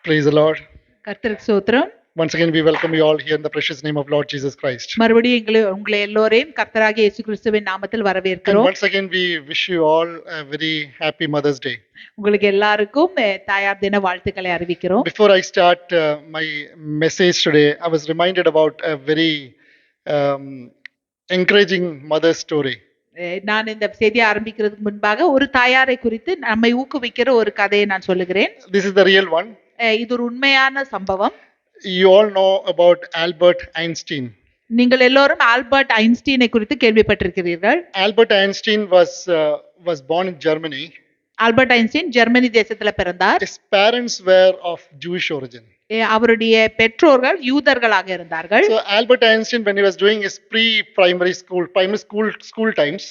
Praise the Lord. கர்த்தருக்கு ஸ்தோத்திரம். Once again, we welcome you all here in the precious name of Lord Jesus Christ. மறுபடியும் உங்களை எல்லோரையும் கர்த்தராகிய இயேசு கிறிஸ்துவின் நாமத்தில் And வரவேற்கிறோம். once again, we wish you all a very happy Mother's Day. உங்களுக்கு எல்லாருக்கும் தாயார் தின வாழ்த்துக்களை அறிவிக்கிறோம். Before I start my message today, I was reminded about a very um, encouraging mother story. நான் இந்த செய்தியை ஆரம்பிக்கிறதுக்கு முன்பாக ஒரு தாயாரை குறித்து நம்மை ஊக்குவிக்கிற ஒரு கதையை நான் சொல்லுகிறேன். This is the real one. இது ஒரு உண்மையான சம்பவம். You all know about Albert Einstein. நீங்கள் எல்லோரும் ஆல்பர்ட் ஐன்ஸ்டீனை குறித்து கேள்விப்பட்டிருக்கிறீர்கள். Albert Einstein was born in Germany. Albert Einstein Germany தேசத்துல பிறந்தார். His parents were of Jewish origin. அவருடைய பெற்றோர்கள் யூதர்களாக இருந்தார்கள். So Albert Einstein, when he was doing his primary school times,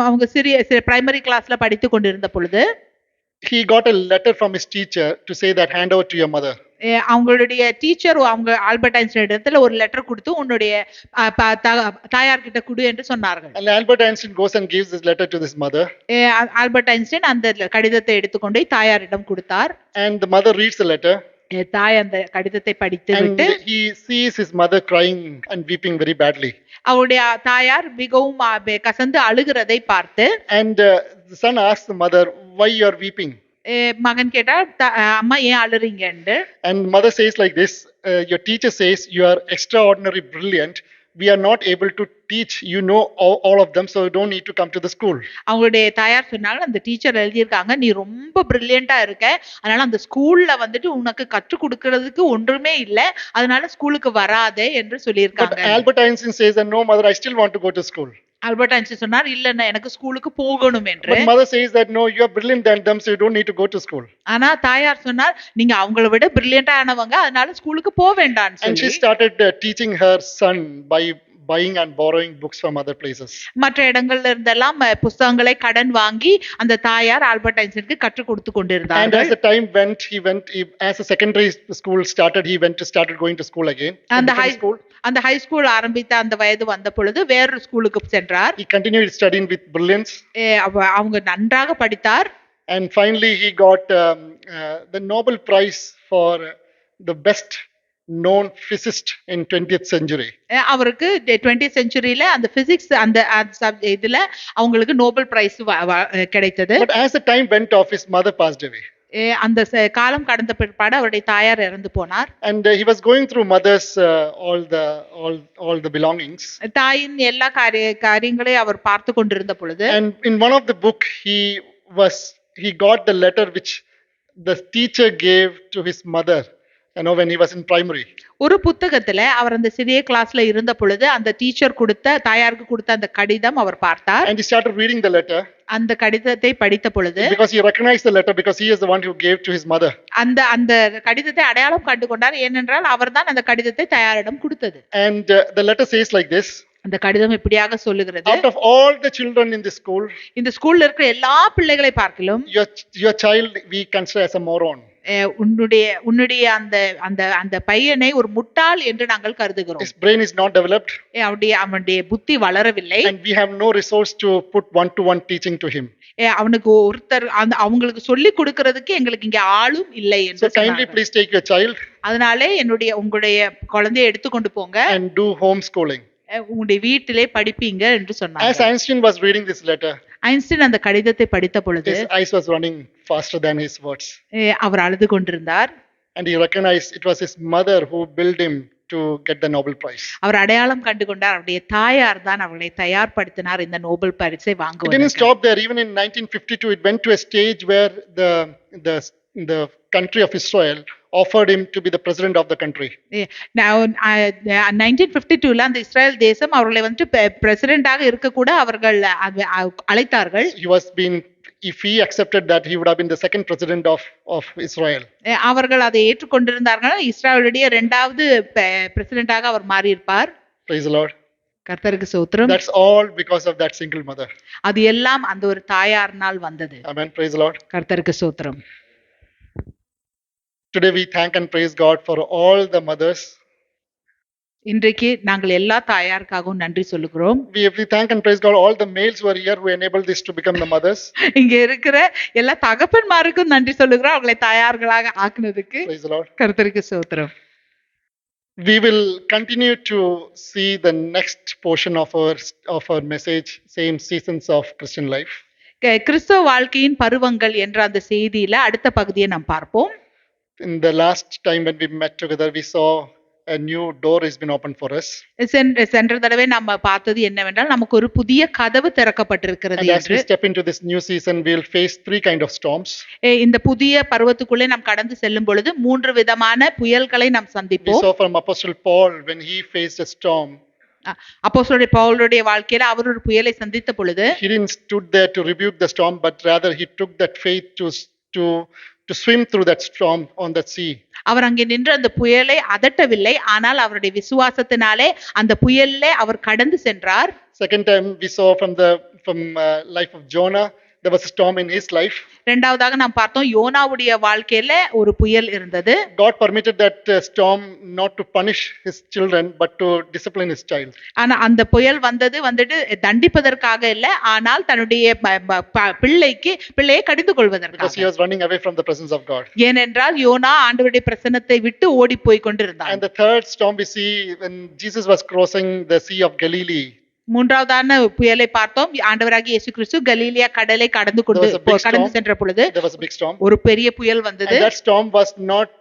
அவங்க சிறிய பிரைமரி கிளாஸ்ல படித்து கொண்டிருந்த பொழுது he got a letter from his teacher to say that hand over to your mother. அவங்களுடைய டீச்சர் அவங்க ஆல்பர்ட் ஐன்ஸ்டைன் இடத்துல ஒரு லெட்டர் கொடுத்து உன்னுடைய தாயார் கிட்ட கொடு என்று சொன்னார்கள். And Albert Einstein goes and gives this letter to this mother. Albert Einstein அந்த கடிதத்தை எடுத்துக்கொண்டு தாயாரிடம் கொடுத்தார். And the mother reads the letter. தாய் அந்த கடிதத்தை படித்து விட்டு he sees his mother crying and weeping very badly. அவருடைய தாயார் மிகவும் கசந்து அழுகிறதை பார்த்து And the son asks the mother, why you are weeping? மகன் கேட்டார், அம்மா ஏன் அழுறீங்கன்னு. And mother says like this, your teacher says you are extraordinary brilliant. We are not able to teach, you know all of them, so you don't need to come to the school. அவங்களுடைய தாயார் சொன்னாங்க, அந்த teacher எழுதியிருக்காங்க, நீ ரொம்ப பிரில்லியண்டா இருக்க, அதனால அந்த ஸ்கூல்ல வந்துட்டு உனக்கு கற்றுக் கொடுக்கிறதுக்கு ஒன்றுமே இல்ல, அதனால ஸ்கூலுக்கு வராதே என்று சொல்லியிருக்காங்க. But Albert Einstein says that no mother, I still want to go to school. Albert Einstein சொன்னார், இல்ல எனக்கு ஸ்கூலுக்கு போகணும் என்று. But mother says that no, you are brilliant than them, so you don't need to go to school. ஆனா தாயார் சொன்னார், நீங்க அவங்களை விட பிரில்லியண்டா ஆனவங்க, அதனால ஸ்கூலுக்கு போக வேண்டாம்னு சொல்லி. And she started teaching her son by buying and borrowing books from other places. மற்ற இடங்கள்ல இருந்தெல்லாம் புத்தகங்களை கடன் வாங்கி அந்த தாயார் ஆல்பர்ட் ஐன்ஸ்டைனுக்கு கற்றுக் கொடுத்து கொண்டிருந்தார். And as the time went, as the secondary school started, he started going to school again. அந்த ஹை ஸ்கூல் ஆரம்பித்த அந்த வயது வந்த பொழுது வேறொரு ஸ்கூலுக்கு சென்றார். He continued studying with brilliance. அவங்க நன்றாக படித்தார். And finally he got the Nobel Prize for the best known physicist in 20th century. அவருக்கு 20th centuryல அந்த பிசிக்ஸ் அந்த இதுல அவங்களுக்கு நோபல் பிரைஸ் கிடைத்தது. But as the time went off, his mother passed away. அந்த காலம் கடந்த பிற்பாடு அவருடைய தாயார் இறந்து போனார். And he was going through mother's all the belongings. தாயின் எல்லா காரியங்களையும் அவர் பார்த்து கொண்டிருந்த பொழுது, and in one of the book he got the letter which the teacher gave to his mother, when he was in primary. ஒரு புத்தகத்துல அவர் அந்த சிறிய கிளாஸ்ல இருந்த பொழுது அந்த டீச்சர் தாயாருக்கு கொடுத்த அந்த கடிதம் அவர் பார்த்தார். And he started reading the letter. அந்த கடிதத்தை படித்த பொழுது, because he recognized the letter, because he is the one who gave to his mother. அந்த கடிதத்தை அடையாளம் கண்டு கொண்டார், ஏனென்றால் அவர்தான் அந்த கடிதத்தை தாயாரிடம் கொடுத்தது. And the letter says like this. அந்த கடிதம் இப்படியாக சொல்லுகிறது, out of all the children in this school, இந்த ஸ்கூல்ல இருக்கிற எல்லா பிள்ளைகளை பார்க்கலும் your child we consider as a moron. உன்னுடைய அந்த பையனை ஒரு முட்டாள் என்று நாங்கள் கருதுகிறோம். His brain is not developed. அவனுடைய புத்தி வளரவில்லை. And we have no resource to put one-to-one teaching to him. அவனுக்கு ஒருத்தர் அவங்களுக்கு சொல்லி கொடுக்கிறதுக்கு எங்களுக்கு இங்க ஆளும் இல்லை என்று சொன்னாங்க. So kindly please take your child. அதனாலே உங்களுடைய குழந்தையை எடுத்துக்கொண்டு போங்க. And do homeschooling. உங்களுடைய வீட்டிலே படிப்பீங்க என்று சொன்னாங்க. As Einstein was reading this letter, Einstein அந்த கடிதத்தை படித்த பொழுது his eyes was running faster than his words. அவர் அழுது கொண்டிருந்தார். And he recognized it was his mother who built him to get the Nobel Prize. அவர் அடையாளம் கண்டு கொண்டார், அவருடைய தாயார் தான் அவரை தயார்படுத்தினார் இந்த நோபல் பரிசை வாங்குவதற்கு. It didn't stop there. Even in 1952 it went to a stage where the country of Israel offered him to be the president of the country. Now 1952ல அந்த இஸ்ரேல் தேசம் அவர்களை வந்து பிரசிடென்ட்டாக இருக்க கூட அவர்கள் அழைத்தார்கள். If he accepted that, he would have been the second president of Israel. அவர்கள் அதை ஏற்றுக்கொண்டிருந்தார்கள், இஸ்ரேலுடைய இரண்டாவது பிரசிடென்ட்டாக அவர் மாறி இருப்பார். Praise the Lord. கர்த்தருக்கு ஸ்தோத்திரம். That's all because of that single mother. அது எல்லாம் அந்த ஒரு தாயாரினால் வந்தது. Amen. Praise the Lord. கர்த்தருக்கு ஸ்தோத்திரம். Today we thank and praise God for all the mothers. இன்றைக்கு நாங்கள் எல்லா தாயாருக்காகவும் நன்றி சொல்லுகிறோம். We thank and praise God all the males who are here who enabled this to become the mothers. இங்க இருக்கிற எல்லா தகப்பன்மாருக்கும் நன்றி சொல்லுகிறோம், அவங்களை தாயார்களாக ஆக்குனதுக்கு. Praise the Lord. கர்த்தருக்கு ஸ்தோத்திரம். We will continue to see the next portion of our message, same seasons of Christian life. கிறிஸ்தவ வாழ்க்கையின் பருவங்கள் என்ற அந்த செய்தியில அடுத்த பகுதியை நாம் பார்ப்போம். In the last time when we met together, we saw a new door has been opened for us. சென்ற தடவை நம்ம பார்த்தது என்னவென்றால் நமக்கு ஒரு புதிய கதவு திறக்கப்பட்டிருக்கிறது And as we என்று. step into this new season, we will face three kind of storms. இந்த புதிய பருவத்துக்குள்ளே நாம் கடந்து செல்லும் பொழுது மூன்று விதமான புயல்களை நாம் We சந்திப்போம். saw from Apostle Paul when he faced a storm, அப்போஸ்தலர் பவுலுடைய வாழ்க்கையில அவர் ஒரு புயலை சந்தித்த பொழுது he didn't stood there to rebuke the storm, but rather he took that faith to swim through that storm on that sea. அவர் அங்கே நின்று அந்த புயலை அதட்டவில்லை, ஆனால் அவருடைய விசுவாசத்தினாலே அந்த புயல்ல அவர் கடந்து சென்றார். Second time we saw from life of Jonah, there was a storm in his life. இரண்டாவதாக நாம் பார்த்தோம் யோனாவுடைய வாழ்க்கையில ஒரு புயல் இருந்தது. God permitted that storm not to punish his children but to discipline his child. ஆனா அந்த புயல் வந்துட்டு தண்டிப்பதற்காக இல்ல, ஆனால் தன்னுடைய பிள்ளையை கடிந்து Because he கொள்வதற்காக. was running away from the presence of God. ஏனென்றால் யோனா ஆண்டவருடைய பிரசன்னத்தை விட்டு ஓடி போய் கொண்டிருந்தான். And the third storm we see when Jesus was crossing the Sea of Galilee. மூன்றாவதான புயலை பார்த்தோம். ஆண்டவராகிய இயேசு கிறிஸ்து கலீலியா கடலை கடந்து சென்ற பொழுது There was a big storm. ஒரு பெரிய புயல் வந்தது. And that storm was not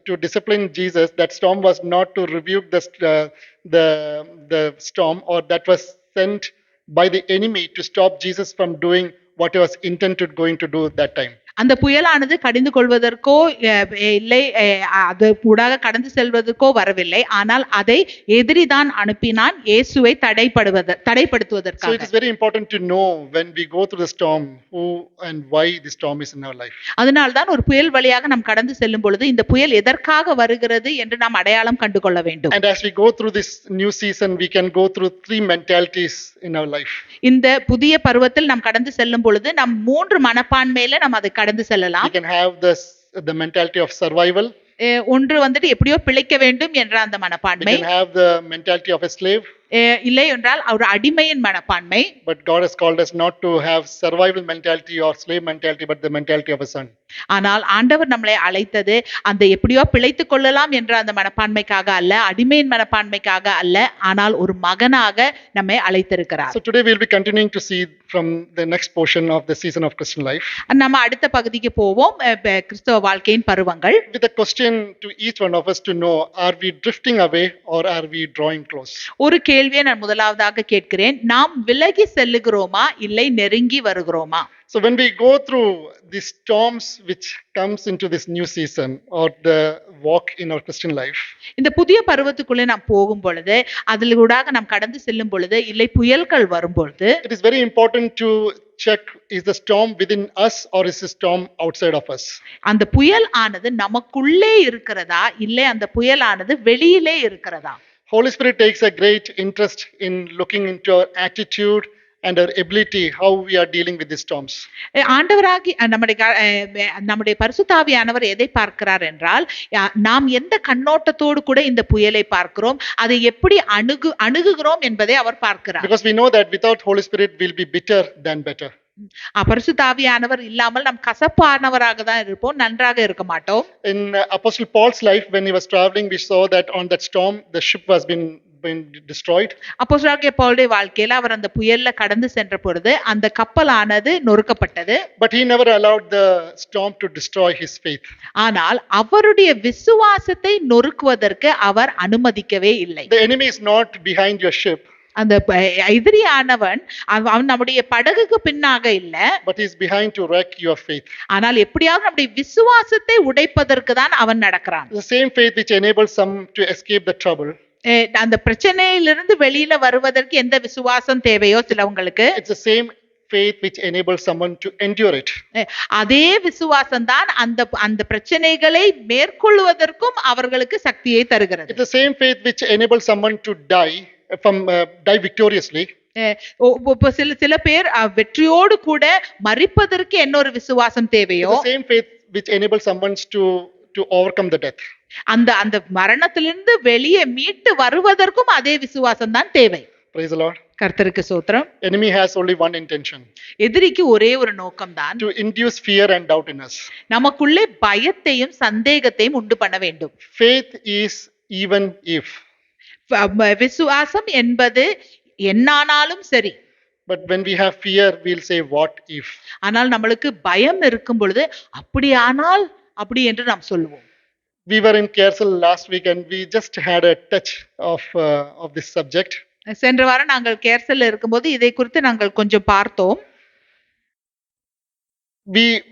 to discipline Jesus. That storm was not to rebuke the storm, or that was sent by the enemy to stop Jesus from doing what he was intended going to do that time. அந்த புயலானது கடிந்து கொள்வதற்கோ இல்லை, அது ஊடாக கடந்து செல்வதற்கோ வரவில்லை, ஆனால் அதை எதிரிதான் அனுப்பினான் இயேசுவை So it தடைப்படுத்துவதற்காக. is very important to know when we go through the storm who and why the storm is in our life. அதனால்தான் ஒரு புயல் வழியாக நாம் கடந்து செல்லும் பொழுது இந்த புயல் எதற்காக வருகிறது என்று நாம் அடையாளம் கண்டு கொள்ள வேண்டும். And as we go through this new season, we can go through three mentalities in our life. இந்த புதிய பருவத்தில் நாம் கடந்து செல்லும் பொழுது நாம் மூன்று மனப்பான்மையில நாம் அதை கடந்து We செல்லலாம். can have the mentality of survival. ஒன்று வந்துட்டு எப்படியோ பிழைக்க வேண்டும் என்ற அந்த We மனப்பான்மை, can have the mentality of a slave. இல்லை என்றால் ஒரு அடிமையின் மனப்பான்மை. But God has called us not to have survival mentality or slave mentality, but the mentality of a son. ஆனால் ஆண்டவர் நம்மளை அழைத்தது அந்த எப்படியோ பிழைத்துக் கொள்ளலாம் என்ற அந்த மனப்பான்மைக்காக அல்ல, அடிமையின் மனப்பான்மைக்காக அல்ல, ஆனால் ஒரு மகனாக நம்மை அழைத்திருக்கிறார். So today we'll be continuing to see from the next portion of the season of Christian life. நம்ம அடுத்த பகுதிக்கு போவோம், கிறிஸ்தவ வாழ்க்கையின் பருவங்கள். With a question to each one of us to know, are we drifting away or are we drawing close? ஒரு கேள்வியை நான் முதலாவதாக கேட்கிறேன், நாம் விலகி செல்லுகிறோமா இல்லை நெருங்கி வருகிறோமா? So when we go through the storms which comes into this new season or the walk in our Christian life, இந்த புதிய பருவத்துக்குள்ளே நாம் போகும் பொழுது அதில் ஊடாக நாம் கடந்து செல்லும் பொழுது இல்லை புயல்கள் வரும் பொழுது it is very important to check, is the storm within us or is the storm outside of us? அந்த புயல் ஆனது நமக்குள்ளே இருக்கிறதா இல்லை அந்த புயல் ஆனது வெளியிலே இருக்கிறதா? Holy Spirit takes a great interest in looking into our attitude and our ability, how we are dealing with these storms. ஆண்டவராகி நம்முடைய பரிசுத்தாவியானவர் எதை பார்க்கிறார் என்றால், நாம் எந்த கண்ணோட்டத்தோடு கூட இந்த புயலை பார்க்கிறோம், அதை எப்படி அணுகுகிறோம் என்பதை அவர் பார்க்கிறார். Because we know that without Holy Spirit we'll be bitter than better. பரிசுத்தாவியானவர் இல்லாமல் நாம் கசப்பானவராக தான் இருப்போம், நன்றாக இருக்க மாட்டோம். In Apostle Paul's life, when he was traveling, we saw that on that storm the ship was been destroyed. அப்போஸ்தலனாகிய பவுலுடைய வாழ்க்கையில அவர் அந்த புயல்ல கடந்து சென்ற பொழுது அந்த கப்பலானது நொறுக்கப்பட்டது. But he never allowed the storm to destroy his faith. ஆனால் அவருடைய விசுவாசத்தை நொறுக்குவதற்கு அவர் அனுமதிக்கவே இல்லை. The enemy is not behind your ship. அந்த எதிரியானவன் அவன் நம்முடைய படகுக்கு பின்னாக இல்ல, but he is behind to wreck your faith. ஆனால் எப்படியாவது நம்முடைய விசுவாசத்தை உடைப்பதற்கு தான் அவன் நடக்கிறான். The same faith which enables some to escape the trouble. அந்த பிரச்சனையிலிருந்து வெளியில வருவதற்கு எந்த விசுவாசம் தேவையோ சிலவங்களுக்கு, it's the same faith which enables someone to endure it. அதே விசுவாசம் தான் அந்த பிரச்சனைகளை மேற்கொள்வதற்கும் அவர்களுக்கு சக்தியை தருகிறது. It's the same faith which enables someone to die victoriously. சில பேர் வெற்றியோடு கூட மரிப்பதற்கு என்ன ஒரு விசுவாசம் தேவையோ, the same faith which enables someone to overcome the death. அந்த அந்த மரணத்திலிருந்து வெளியே மீட்டு வருவதற்கும் அதே விசுவாசம் தான் தேவை. Praise the Lord. கர்த்தருக்கு ஸ்தோத்திரம். Enemy has only one intention, எதிரிக்கு ஒரே ஒரு நோக்கம் தான், to induce fear and doubt in us. நமக்குள்ளே பயத்தையும் சந்தேகத்தையும் உண்டு பண்ண வேண்டும். Faith is even if. விசுவாசம் என்பது என்னானாலும் சரி. But when we have fear, we'll say what if. ஆனால் நம்மளுக்கு பயம் இருக்கும் பொழுது அப்படியானால் அப்படி என்று நாம் சொல்லுவோம். We were in Kersal last week and we just had a touch of this subject. சென்ற வாரம் நாங்கள் கேர்சல்ல இருக்கும்போது இதை குறித்து நாங்கள் கொஞ்சம் பார்த்தோம்.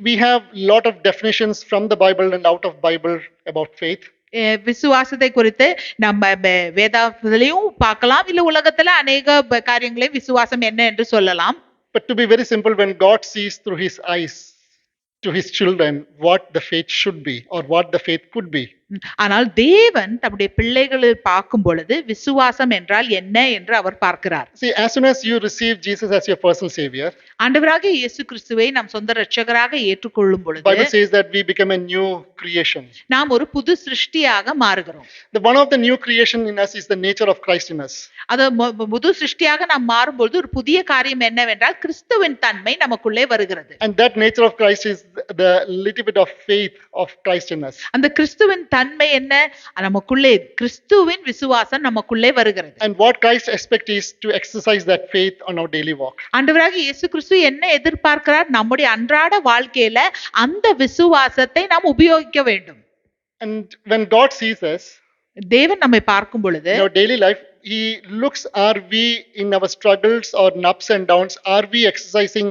We have lot of definitions from the Bible and out of Bible about faith. விசுவாசத்தை குறித்து நம்ம வேதாகமத்திலையும் பார்க்கலாம், இல்ல உலகத்துல அநேக காரியங்களையும் விசுவாசம் என்ன என்று சொல்லலாம். But to be very simple, when God sees through his eyes to his children what the faith should be or what the faith could be. ஆனால் தேவன் தம்முடைய பிள்ளைகளை பார்க்கும் பொழுது விசுவாசம் என்றால் என்ன என்று அவர் பார்க்கிறார். See, as soon as you receive Jesus as your personal savior, ஆண்டவராகிய இயேசு கிறிஸ்துவை நாம் சொந்த இரட்சகராக ஏற்றுக்கொள்ளும் பொழுது Bible says that we become a new creation. நாம் ஒரு புது சிருஷ்டியாக மாறுகிறோம். The one of the new creation in us is the nature of Christ in us. அது புது சிருஷ்டியாக நாம் மாறும்பொழுது ஒரு புதிய காரியம் என்னவென்றால் கிறிஸ்துவின் தன்மை நமக்குள்ளே வருகிறது. And that nature of Christ is the little bit of faith of Christ in us. அந்த கிறிஸ்துவின் தன்மை என்ன? நமக்குள்ளே கிறிஸ்துவின் விசுவாசம் நமக்குள்ளே வருகிறது. And what Christ expects is to exercise that faith on our daily walk. ஆண்டவராகிய இயேசு கிறிஸ்து என்ன எதிர்பார்க்கிறார்? நம்முடைய அன்றாட வாழ்க்கையில அந்த விசுவாசத்தை நாம் உபயோகிக்க வேண்டும். And when God sees us, தேவன் நம்மை பார்க்கும் பொழுது in our daily life, he looks, are we in our struggles or ups and downs, are we exercising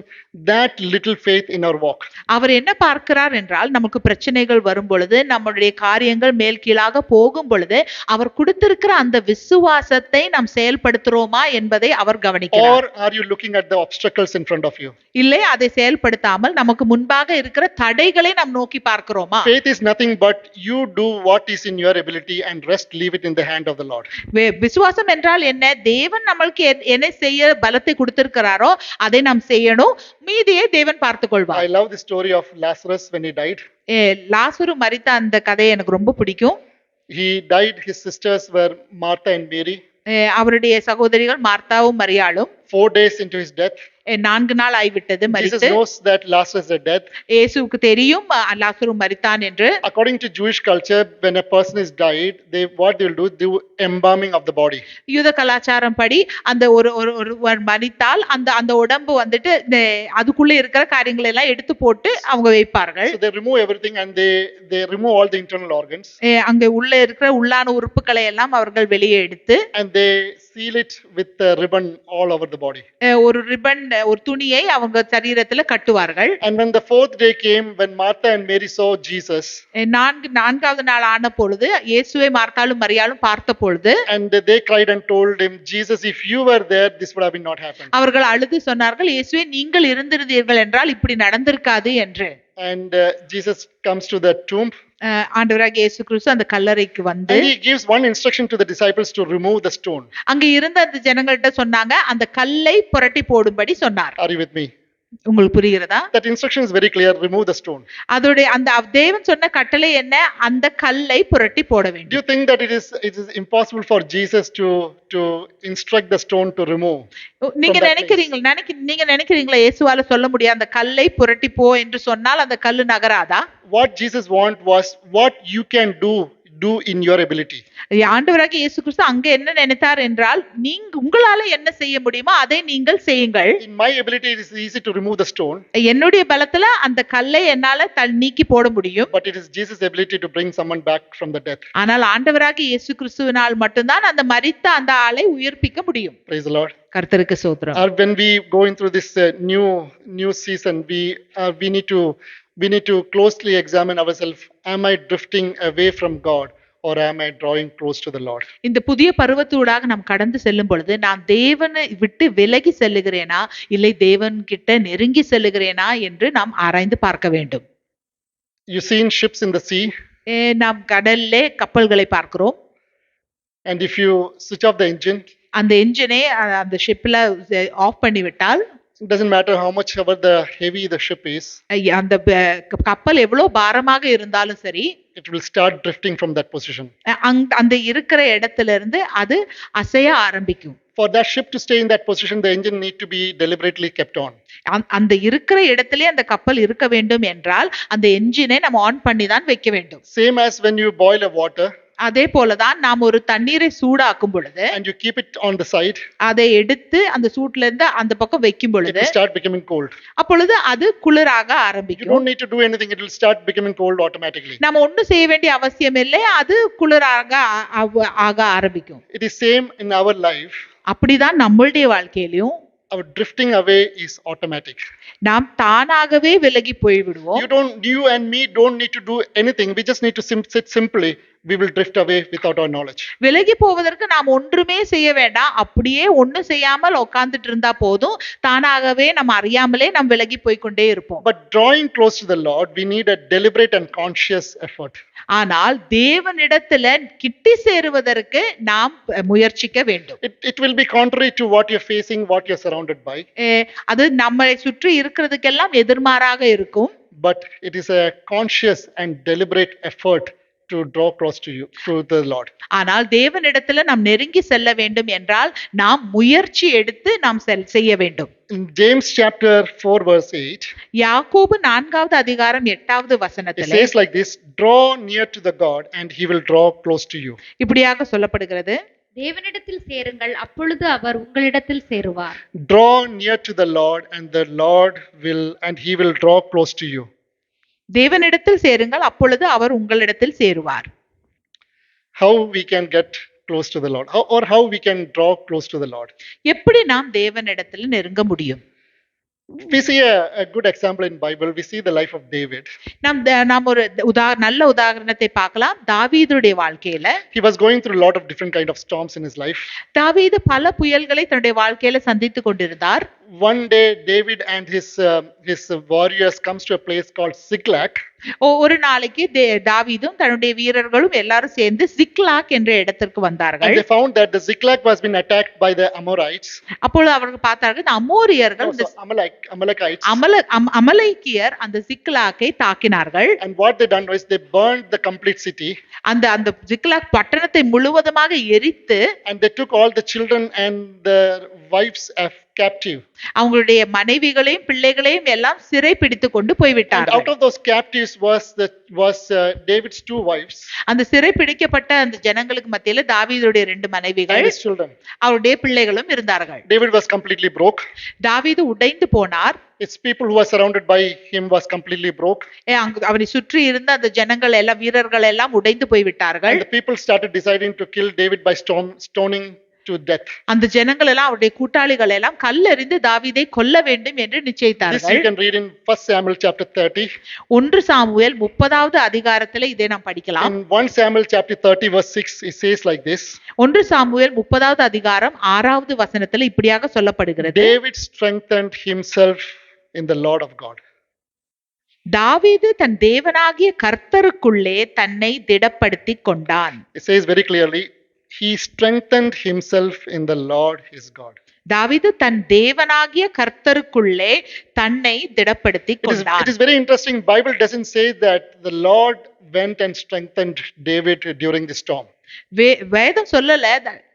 that little faith in our walk? அவர் என்ன பார்க்கிறார் என்றால், நமக்கு பிரச்சனைகள் வரும் பொழுது, நம்முடைய காரியங்கள் மேல் கீழாக போகும் பொழுது அவர் கொடுத்திருக்கிற அந்த விசுவாசத்தை நாம் செயல்படுத்துறோமா என்பதை அவர் கவனிக்கிறார். Or are you looking at the obstacles in front of you? இல்லை, அதை செயல்படுத்தாமல் நமக்கு முன்பாக இருக்கிற தடைகளை நாம் நோக்கி பார்க்கிறோமா? Faith is nothing but you do what is in your ability and rest leave it in the hand of the Lord. விசுவாசம் என்றால் என்ன? தேவன் நமக்கு என்ன செய்ய பலத்தை கொடுத்திருக்கிறாரோ அதை நாம் செய்யணும், மீதியை தேவன் பார்த்துக் கொள்வார். I love the story of Lazarus when he died. லாசரு மரித்த அந்த கதையை எனக்கு ரொம்ப பிடிக்கும். He died, his sisters were Martha and Mary. அவருடைய சகோதரிகள் மார்த்தாவும் மரியாளும் 4 days into his death. 4 நாள் ஆகிவிட்டது Jesus மரித்து. knows that Lazarus is dead. இயேசுவுக்கு தெரியும் லாசரு மரித்தான் என்று. According to Jewish culture, when a person is died, what they will do, they will embalming of the body. யூத கலாச்சாரம் படி அந்த ஒரு மரித்தால் அந்த அந்த உடம்பு வந்துட்டு அதுக்குள்ள இருக்கிற காரியங்களை எல்லாம் எடுத்து போட்டு அவங்க வைப்பார்கள். So they remove everything and they remove all the internal organs. அங்க உள்ள இருக்கிற உள்ளான உறுப்புகளை எல்லாம் அவர்கள் வெளியே எடுத்து And they seal it with a ribbon all over the body. ஒரு ரிப்பன், ஒரு துணியை அவங்க சரீரத்துல கட்டுவார்கள். And when the 4th day came, when Martha and Mary saw Jesus, நான்காவது நாள் ஆன பொழுது இயேசுவை மார்த்தாலும் மரியாளும் பார்த்த பொழுது and they cried and told him, Jesus, if you were there, this would have been not happened. அவர்கள் அழுது சொன்னார்கள், இயேசுவே நீங்கள் இருந்திருந்தீர்கள் என்றால் இப்படி நடந்திருக்காது என்று. And Jesus comes to the tomb. ஆண்டவராகிய இயேசு கிறிஸ்து அந்த கல்லறைக்கு வந்து And he gives one instruction to the disciples to remove the stone. அங்க இருந்த அந்த ஜனங்கள்ட்ட சொன்னாங்க, அந்த கல்லை புரட்டி போடும்படி சொன்னார். Are you with me? உங்களுக்கு புரிகிறதா? That instruction is very clear, remove the stone. அதோட அந்த தேவன் சொன்ன கட்டளை என்ன? அந்த கல்லை புரட்டி போட Do வேண்டும். you think that it is impossible for Jesus to instruct the stone to remove? நீங்க from that நினைக்கிறீங்களா இயேசுவால சொல்ல முடியாது அந்த கல்லை புரட்டி போ என்று சொன்னால் அந்த கல்லு நகராதா? What Jesus want was what you can do in your ability. ஆண்டவராகிய இயேசு கிறிஸ்து அங்க என்ன நினைத்தார் என்றால், நீங்க உங்களால என்ன செய்ய முடியுமோ அதை நீங்கள் செய்யுங்கள். In my ability it is easy to remove the stone, என்னுடைய பலத்துல அந்த கல்லை என்னால நீக்கி போட முடியும். but it is Jesus' ability to bring someone back from the death. ஆனால் ஆண்டவராகிய இயேசு கிறிஸ்துவினால் மட்டும்தான் அந்த மரித்த அந்த ஆளை உயிர்ப்பிக்க முடியும். Praise the Lord. கர்த்தருக்கு ஸ்தோத்திரம். Or when we going through this new season, we need to closely examine ourselves. Am I drifting away from God or am I drawing close to the Lord? இந்த புதிய பருவத்தூடாக நாம் கடந்து செல்லும் பொழுது நான் தேவனை விட்டு விலகி செல்லுகிறேனா இல்லை தேவன் கிட்ட நெருங்கி செல்லுகிறேனா என்று நாம் ஆராய்ந்து பார்க்க வேண்டும். You seen ships in the sea, நாம் கடல்ல கப்பல்களை பார்க்கிறோம். and if you switch off the engine, அந்த என்ஜினை அந்த ஷிப்ல ஆஃப் பண்ணி விட்டால் It doesn't matter how much ever the heavy the ship is, அந்த கப்பல் எவ்வளவு பாரமாக இருந்தாலும் சரி, it will start drifting from that position. அந்த இருக்கிற இடத்துல இருந்து அது அசைய ஆரம்பிக்கும். For that ship to stay in that position, the engine need to be deliberately kept on. அந்த இருக்கிற இடத்திலே அந்த கப்பல் இருக்க வேண்டும் என்றால் அந்த என்ஜினை நம்ம ஆன் பண்ணி தான் வைக்க வேண்டும். Same as when you boil a water, அதே போலதான் நாம் ஒரு தண்ணீரை சூடாக்கும் பொழுது and you keep it on the side, அதை எடுத்து அந்த சூட்ல இருந்து அந்த பக்கம் வைக்கும் it பொழுது will start becoming cold. அப்பொழுது அது குளிராக You ஆரம்பிக்கும். don't need to do anything, it will start becoming cold automatically. நம்ம ஒண்ணும் செய்ய வேண்டிய அவசியம் இல்லை, அது குளிராக ஆக ஆரம்பிக்கும். It is same in our life. அப்படிதான் நம்மளுடைய வாழ்க்கையிலும் Our drifting away is automatic. நாம் தானாகவே விலகி போய்விடுவோம். You and me don't need to do anything. We just need to sit simply. We will drift away without our knowledge. விலகி போவதற்கு நாம் ஒன்றுமே செய்ய வேண்டாம், அப்படியே ஒண்ணும் செய்யாமல் உட்கார்ந்துட்டு இருந்தா போதும், தானாகவே நம்ம அறியாமலே நாம் விலகி போய்க்கொண்டே இருப்போம். But drawing close to the Lord, we need a deliberate and conscious effort. ஆனால் தேவனிடத்துல கிட்டி சேருவதற்கு நாம் முயற்சிக்க வேண்டும். It will be contrary to what you're facing, what you're surrounded by. அது நம்மை சுற்றி இருக்கிறதுக்கெல்லாம் எதிர்மாறாக இருக்கும். But it is a conscious and deliberate effort to draw close to you, to the Lord. ஆனால் தேவனிடத்துல நாம் நெருங்கி செல்ல வேண்டும் என்றால் நாம் முயற்சி எடுத்து நாம் செய்ய வேண்டும். In James chapter 4 verse 8, யாக்கோபு 4வது அதிகாரம் 8வது it வசனத்திலே says like this: draw near to the God and he will draw close to you. இப்படியாக சொல்லப்படுகிறது, தேவனிடத்தில் சேருங்கள், அப்பொழுது அவர் உங்களிடத்தில் சேருவார். Draw near to the Lord and the Lord will, and he will draw close to you. தேவனிடத்தில் சேருங்கள், அப்பொழுது அவர் உங்களிடத்தில் சேருவார். How we can get close to the Lord, how we can draw close to the Lord. எப்படி நாம் தேவனிடத்தில் நெருங்க முடியும்? We see a good example in Bible. We see the life of David. நாம் ஒரு நல்ல உதாரணத்தை பார்க்கலாம். தாவீதுடைய வாழ்க்கையில He was going through a lot of different kind of storms in his life. தாவீது பல புயல்களை தன்னுடைய வாழ்க்கையில சந்தித்து கொண்டிருந்தார். One day David and his warriors comes to a place called Ziklag. ஒரு நாளைக்கு தாவீதும் தன்னுடைய வீரர்களும் எல்லாரும் சேர்ந்து சிக்லாக் என்ற இடத்திற்கு வந்தார்கள். And they found that the Ziklag was been attacked by the Amorites. அப்பொழுது அவர்கள் பார்த்தார்கள் இந்த அமோரியர்கள், Amalekites. அமலேக்கியர் அந்த சிக்லாக்கை தாக்கினார்கள். And what they done was they burned the complete city. அந்த சிக்லாக் பட்டணத்தை முழுவதுமாக எரித்து, and they took all the children and the wives as captive. அவங்களுடைய மனைவிகளையும் பிள்ளைகளையும் எல்லாம் சிறை பிடித்து கொண்டு போய்விட்டார்கள். And out of those captives was David's two wives. அந்த சிறை பிடிக்கப்பட்ட அந்த ஜனங்களுக்கு மத்தியில தாவீதுடைய 2 மனைவிகள், and his children. அவருடைய பிள்ளைகளும் இருந்தார்கள். David was completely broke. தாவீது உடைந்து போனார். His people who were surrounded by him was completely broke. அவரை சுற்றி இருந்த அந்த ஜனங்கள் எல்லாம், வீரர்கள் எல்லாம் உடைந்து போய்விட்டார்கள். And the people started deciding to kill David by stoning to death. அந்த ஜனங்கள் எல்லாம், அவருடைய கூட்டாளிகள் எல்லாம் கல்லெறிந்து தாவீதை கொல்ல வேண்டும் என்று நிச்சயித்தார்கள். This you can read in 1 Samuel chapter 30. 1 Samuel 30வது அதிகாரத்திலே இதை நாம் படிக்கலாம். In 1 Samuel chapter 30 verse 6 it says like this. 1 Samuel 30வது அதிகாரம் 6வது வசனத்திலே இப்படியாக சொல்லப்படுகிறது. David strengthened himself in the Lord of God. தாவீது தன் தேவனாகிய கர்த்தருக்குள்ளே தன்னை திடப்படுத்திக் கொண்டான். It says very clearly, he strengthened himself in the Lord his God. தாவீது தன் தேவனாகிய கர்த்தருக்குள்ளே தன்னை திடப்படுத்திக் கொண்டான். It is very interesting. Bible doesn't say that the Lord went and strengthened David during the storm. வேதம் சொல்லல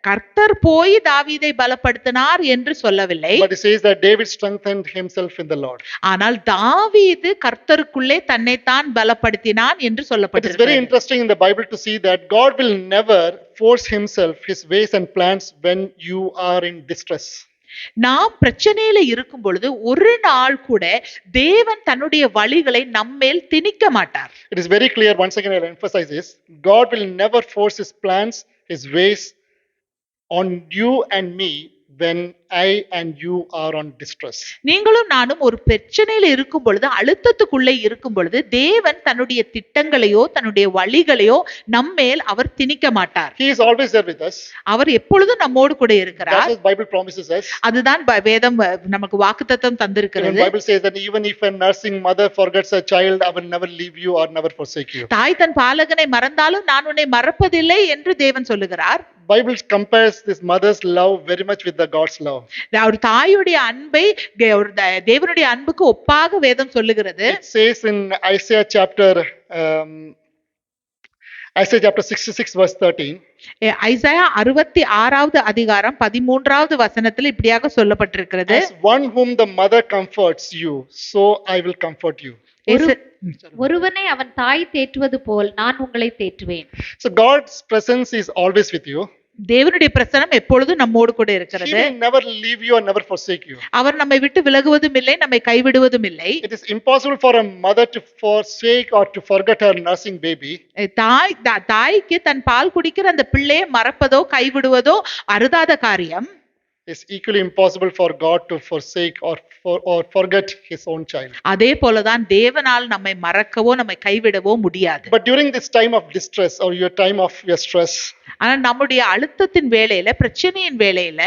கர்த்தர் போய் தாவீதை பலப்படுத்தினார் என்று சொல்லவில்லை. But it says that David strengthened himself in the Lord. ஆனால் தாவீது கர்த்தருக்குள்ளே தன்னைத்தான் பலப்படுத்தினான் என்று சொல்லப்பட்டிருக்கிறது. It is very interesting in the Bible to see that God will never force himself, his ways and plans when you are in distress. நாம் பிரச்சனையில இருக்கும் பொழுது ஒரு நாள் கூட தேவன் தன்னுடைய வழிகளை நம்மேல் திணிக்க மாட்டார். It is very clear, once again I'll emphasize this, God will never force his plans, his ways on you and me when I and you are on distress. நீங்களும் நானும் ஒரு பிரச்சனையில இருக்கும் பொழுது, அழுத்தத்துக்குள்ளே இருக்கும் பொழுது தேவன் தன்னுடைய திட்டங்களையோ தன்னுடைய வழிகளையோ நம்மேல் அவர் திணிக்க மாட்டார். He is always there with us. அவர் எப்பொழுதும் நம்மோடு கூட இருக்கிறார். That's what Bible promises us. அதுதான் வேதம் நமக்கு வாக்குத்தத்தம் தந்திருக்கிறது. The Bible says that even if a nursing mother forgets a child, I will never leave you or never forsake you. தாய் தன் பாலகனை மறந்தாலும் நான் உன்னை மறப்பதில்லை என்று தேவன் சொல்லுகிறார். Bible compares this mother's love very much with the God's love. love. ஒரு தாயுடைய அன்பை தேவனுடைய அன்புக்கு ஒப்பாக வேதம் சொல்லுகிறது. It says in Isaiah chapter 66 verse 13. Isaiah 66வது அதிகாரம் 13வது வசனத்தில் இப்படியாக சொல்லப்பட்டிருக்கிறது. As one whom the mother comforts you, so I will comfort you. ஒருவனை அவன் தாய் தேற்றுவது போல் நான் உங்களை தேற்றுவேன். So God's presence is always with you. தேவனுடைய பிரசன்னம் எப்பொழுதும் நம்மோடு கூட He இருக்கிறது. will never leave you or never forsake you. அவர் நம்மை விட்டு விலகுவதும் இல்லை, நம்மை கைவிடுவதும் இல்லை. It is impossible for a mother to forsake or to forget her nursing baby. தாய்க்கு தன் பால் குடிக்கிற அந்த பிள்ளையை மறப்பதோ கைவிடுவதோ அருதாத காரியம். It's equally impossible for God to forsake or forget his own child. அதே போலதான் தேவனால் நம்மை மறக்கவோ நம்மை கைவிடவோ முடியாது. But during this time of distress or your time of your stress, ஆனா நம்முடைய அழுத்தத்தின் வேளையில, பிரச்சனையின் வேளையில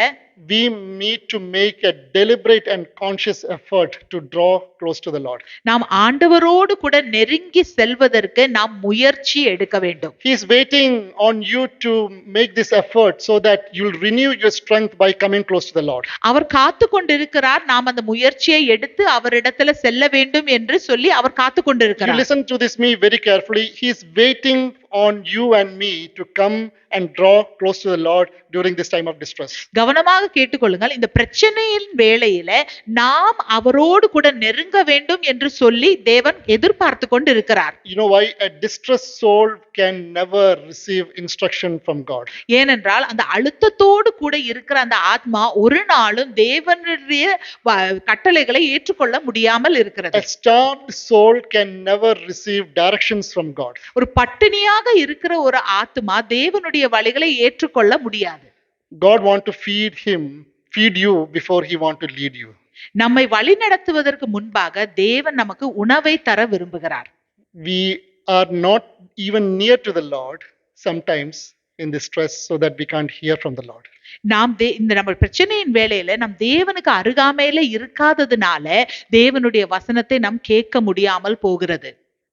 we need to make a deliberate and conscious effort to draw close to the Lord. நாம் ஆண்டவரோடு கூட நெருங்கி செல்வதற்கு நாம் முயற்சி எடுக்க வேண்டும். He is waiting on you to make this effort so that you'll renew your strength by coming close to the Lord. அவர் காத்து கொண்டிருக்கிறார். நாம் அந்த முயற்சியை எடுத்து அவரிடத்துல செல்ல வேண்டும் என்று சொல்லி அவர் காத்து You கொண்டிருக்கிறார். listen to this me very carefully. He is waiting on you and me to come and draw close to the Lord during this time of distress. கவனமாக கேட்டுக்கொள்ளுங்கள். இந்த பிரச்சனையின் வேளையில நாம் அவரோடு கூட நெருங்க வேண்டும் என்று சொல்லி தேவன் எதிர்பார்த்து கொண்டு இருக்கிறார். You know why? A distressed soul can never receive instruction from God. ஏனென்றால் அந்த அழுத்தத்தோடு கூட இருக்கிற அந்த ஆத்மா ஒரு நாளும் தேவனுடைய கட்டளைகளை ஏற்றுக்கொள்ள முடியாமல் இருக்கிறது. A starved soul can never receive directions from God. ஒரு பட்டினியாக இருக்கிற ஒரு ஆத்மா தேவனுடைய வழிகளை ஏற்றுக்கொள்ள முடியாது. God want to feed you before he want to lead you. நம்மை வழி நடத்துவதற்கு முன்பாக தேவன் நமக்கு உணவை தர விரும்புகிறார். We are not even near to the Lord sometimes in this stress so that we can't hear from the Lord. நாம் இந்த நம்ம பிரச்சனையின் வேளையில நம் தேவனுக்கு அருகாமையில இருக்காததுனால தேவனுடைய வசனத்தை நாம் கேட்க முடியாமல் போகிறது.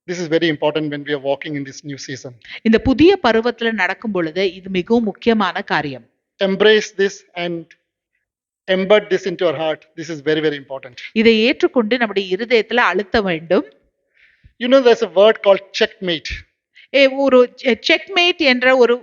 This is very important when we are walking in this new season. இந்த புதிய பருவத்துல நடக்கும் பொழுது இது மிகவும் முக்கியமான காரியம். Embrace this and embed this into our heart. This is very, very important. இதை ஏற்றுக்கொண்டு நம்முடைய இருதயத்துல அழுத்த வேண்டும். You know, there's a word called checkmate. ஒரு செக்மேட் என்ற ஒரு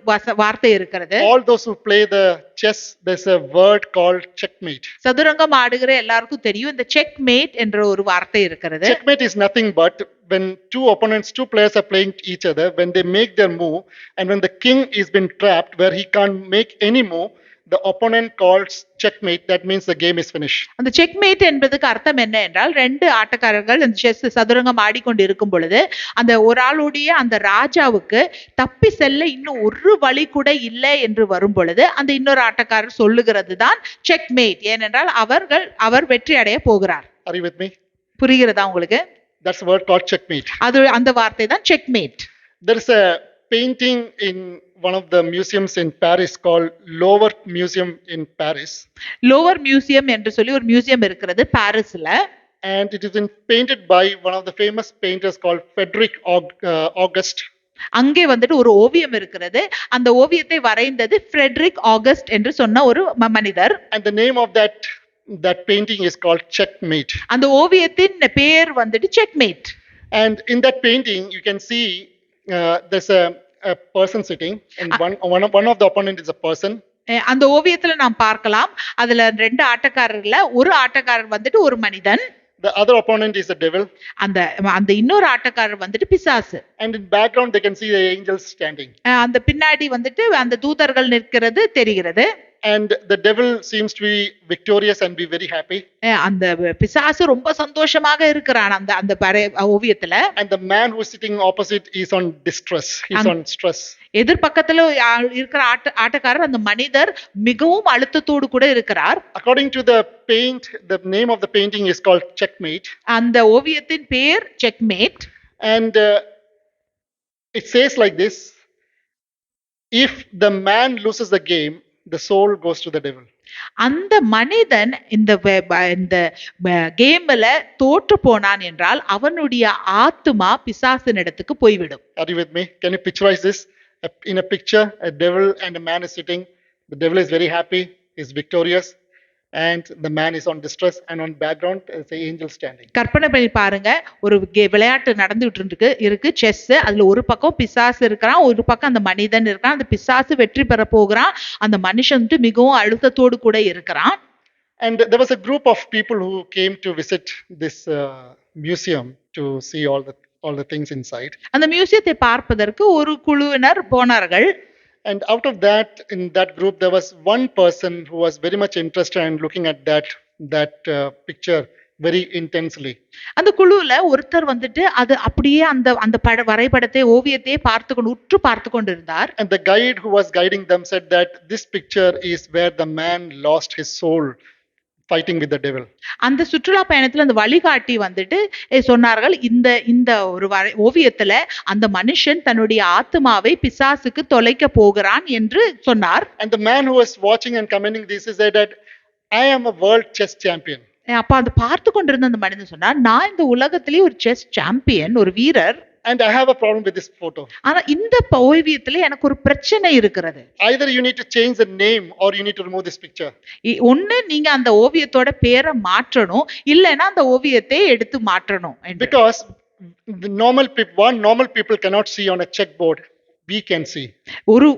வார்த்தை இருக்கிறது. All those who play the chess, there's a word called checkmate. சதுரங்கம் ஆடுகிற எல்லாருக்கும் தெரியும் இந்த செக்மேட் என்ற ஒரு வார்த்தை இருக்கிறது. Checkmate is nothing but when two players are playing each other, when they make their move and when the king is been trapped where he can't make any move, the opponent calls checkmate. That means the game is finished. அந்த checkmate என்பதுக்கு அர்த்தம் என்ன என்றால், ரெண்டு ஆட்டக்காரர்கள் அந்த chess சதுரங்கம் ஆடிக்கொண்டு இருக்கும் பொழுது அந்த ஒரு ஆளுடைய அந்த ராஜாவுக்கு தப்பி செல்ல இன்னும் ஒரு வழி கூட இல்லை என்று வரும் பொழுது அந்த இன்னொரு ஆட்டக்காரர் சொல்லுகிறது தான் செக்மேட். ஏனென்றால் அவர் வெற்றி அடைய போகிறார். Are you with me? புரிகிறதா உங்களுக்கு? That's the word called checkmate. அது அந்த வார்த்தை தான் checkmate. There is a painting in one of the museums in Paris called Louvre Museum in Paris. Lower museum என்று சொல்லி ஒரு மியூசியம் இருக்கிறது பாரிஸ்ல. And it is been painted by one of the famous painters called Frederick August. அங்கே வந்துட்டு ஒரு ஓவியம் இருக்கிறது. அந்த ஓவியத்தை வரைந்தது ஃப்ரெட்ரிக் ஆகஸ்ட் என்று சொன்ன ஒரு மனிதர். And the name of that painting is called Checkmate. அந்த ஓவியத்தின் பெயர் வந்துட்டு checkmate. And in that painting you can see there's a person sitting and one of the opponent is a person. அந்த ஓவியத்துல நாம் பார்க்கலாம், அதுல ரெண்டு ஆட்டக்காரர்ல ஒரு ஆட்டக்காரர் வந்துட்டு ஒரு மனிதன். The other opponent is the devil. அந்த இன்னொரு ஆட்டக்காரர் வந்துட்டு பிசாசு. And in background they can see the angels standing. அந்த பின்னாடி வந்துட்டு அந்த தூதர்கள் நிற்கிறது தெரிகிறது. And the devil seems to be victorious and be very happy. அந்த பிசாசு ரொம்ப சந்தோஷமாக இருக்கிறான் அந்த ஓவியத்துல. And the man who is sitting opposite is on distress. He's on stress. எதிர்பக்கத்துல இருக்கிற ஆட்டக்காரர் அந்த மனிதர் மிகவும் அழுத்தத்தோடு கூட இருக்கிறார். According to the the name of the painting is called Checkmate. அந்த ஓவியத்தின் பெயர் checkmate. And it says like this: if the man loses the game, the soul goes to the devil. அந்த மனிதன் இந்த கேம்ல தோற்று போனான் என்றால் அவனுடைய ஆத்துமா பிசாசின் இடத்துக்கு போய்விடும். Are you with me? Can you picturize this? In a picture, a devil and a man is sitting. The devil is very happy, is victorious, and the man is on distress, and on background is an angel standing. கற்பனை பண்ணி பாருங்க, ஒரு விளையாட்டு நடந்துட்டு இருக்கு chess. அதுல ஒரு பக்கம் பிசாசு இருக்கிறான், ஒரு பக்கம் அந்த மனிதன் இருக்கான். அந்த பிசாசு வெற்றி பெற போகிறான், அந்த மனுஷன் வந்து மிகவும் அழுத்தத்தோடு கூட இருக்கிறான். And there was a group of people who came to visit this museum to see all the things inside. அந்த மியூசியத்தை பார்ப்பதற்கு ஒரு குழுவினர் போனார்கள். And out of that, in that group, there was one person who was very much interested in looking at that picture very intensely. அந்த குழுவுல ஒருத்தர் வந்துட்டு அது அப்படியே அந்த அந்த வரைபடத்தை ஓவியத்தை உற்று பார்த்து கொண்டிருந்தார். And the guide who was guiding them said that this picture is where the man lost his soul fighting with the devil. அந்த சுற்றுலா பயணத்துல அந்த வழிகாட்டி வந்துட்டு சொன்னார்கள், இந்த ஒரு ஓவியத்துல அந்த மனுஷன் தன்னுடைய ஆத்மாவை பிசாசுக்கு தொலைக்க போகிறான் என்று சொன்னார். And the man who was watching and commenting this said that I am a world chess champion. அப்ப அந்த பார்த்து கொண்டிருந்த அந்த மனிதன் சொன்னார், நான் இந்த உலகத்திலேயே ஒரு செஸ் சாம்பியன், ஒரு வீரர். And I have a problem with this photo. ஆனா இந்த ஓவியத்துல எனக்கு ஒரு பிரச்சனை இருக்கிறது. Either you need to change the name or you need to remove this picture. ஒண்ணு நீங்க அந்த ஓவியத்தோட பேரை மாற்றணும், இல்லனா அந்த ஓவியத்தை எடுத்து மாற்றணும். Because the normal people cannot see on a checkboard. We can see.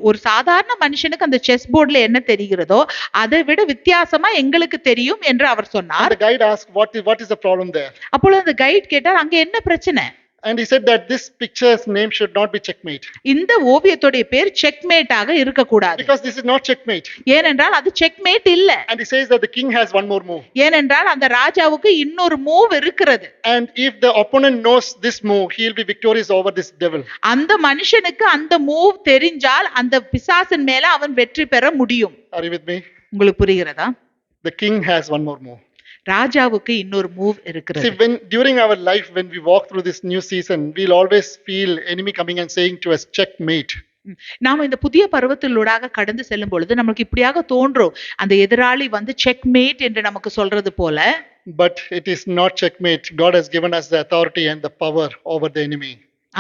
ஒரு சாதாரண மனுஷனுக்கு அந்த செஸ் போர்டுல என்ன தெரிகிறதோ அதை விட வித்தியாசமா எங்களுக்கு தெரியும் என்று அவர் சொன்னார். The guide asked what is the problem there? அப்பொழுது அந்த கைட் கேட்டார், அங்க என்ன பிரச்சனை? And he said that this picture's name should not be checkmate. இந்த ஓவியத்தோட பேர் செக்மேட் ஆக இருக்க கூடாது. Because this is not checkmate. ஏனென்றால் அது செக்மேட் இல்ல. And he says that the king has one more move. ஏனென்றால் அந்த ராஜாவுக்கு இன்னொரு மூவ் இருக்கிறது. And if the opponent knows this move, he will be victorious over this devil. அந்த மனுஷனுக்கு அந்த மூவ் தெரிஞ்சால் அந்த பிசாசின் மேல அவன் வெற்றி பெற முடியும். Are you with me? உங்களுக்கு புரிகிறதா? The king has one more move. ராஜாவுக்கு இன்னொரு மூவ் இருக்கிறது. See, during our life, when we walk through this new season, we'll always feel enemy coming and saying to us, checkmate. நாம இந்த புதிய பருவத்திலூடாக கடந்து செல்லும் பொழுது நமக்கு இப்படியாக தோன்றும், அந்த எதிராளி வந்து செக்மேட் என்று நமக்கு சொல்றது போல. But it is not checkmate. God has given us the authority and the power over the enemy.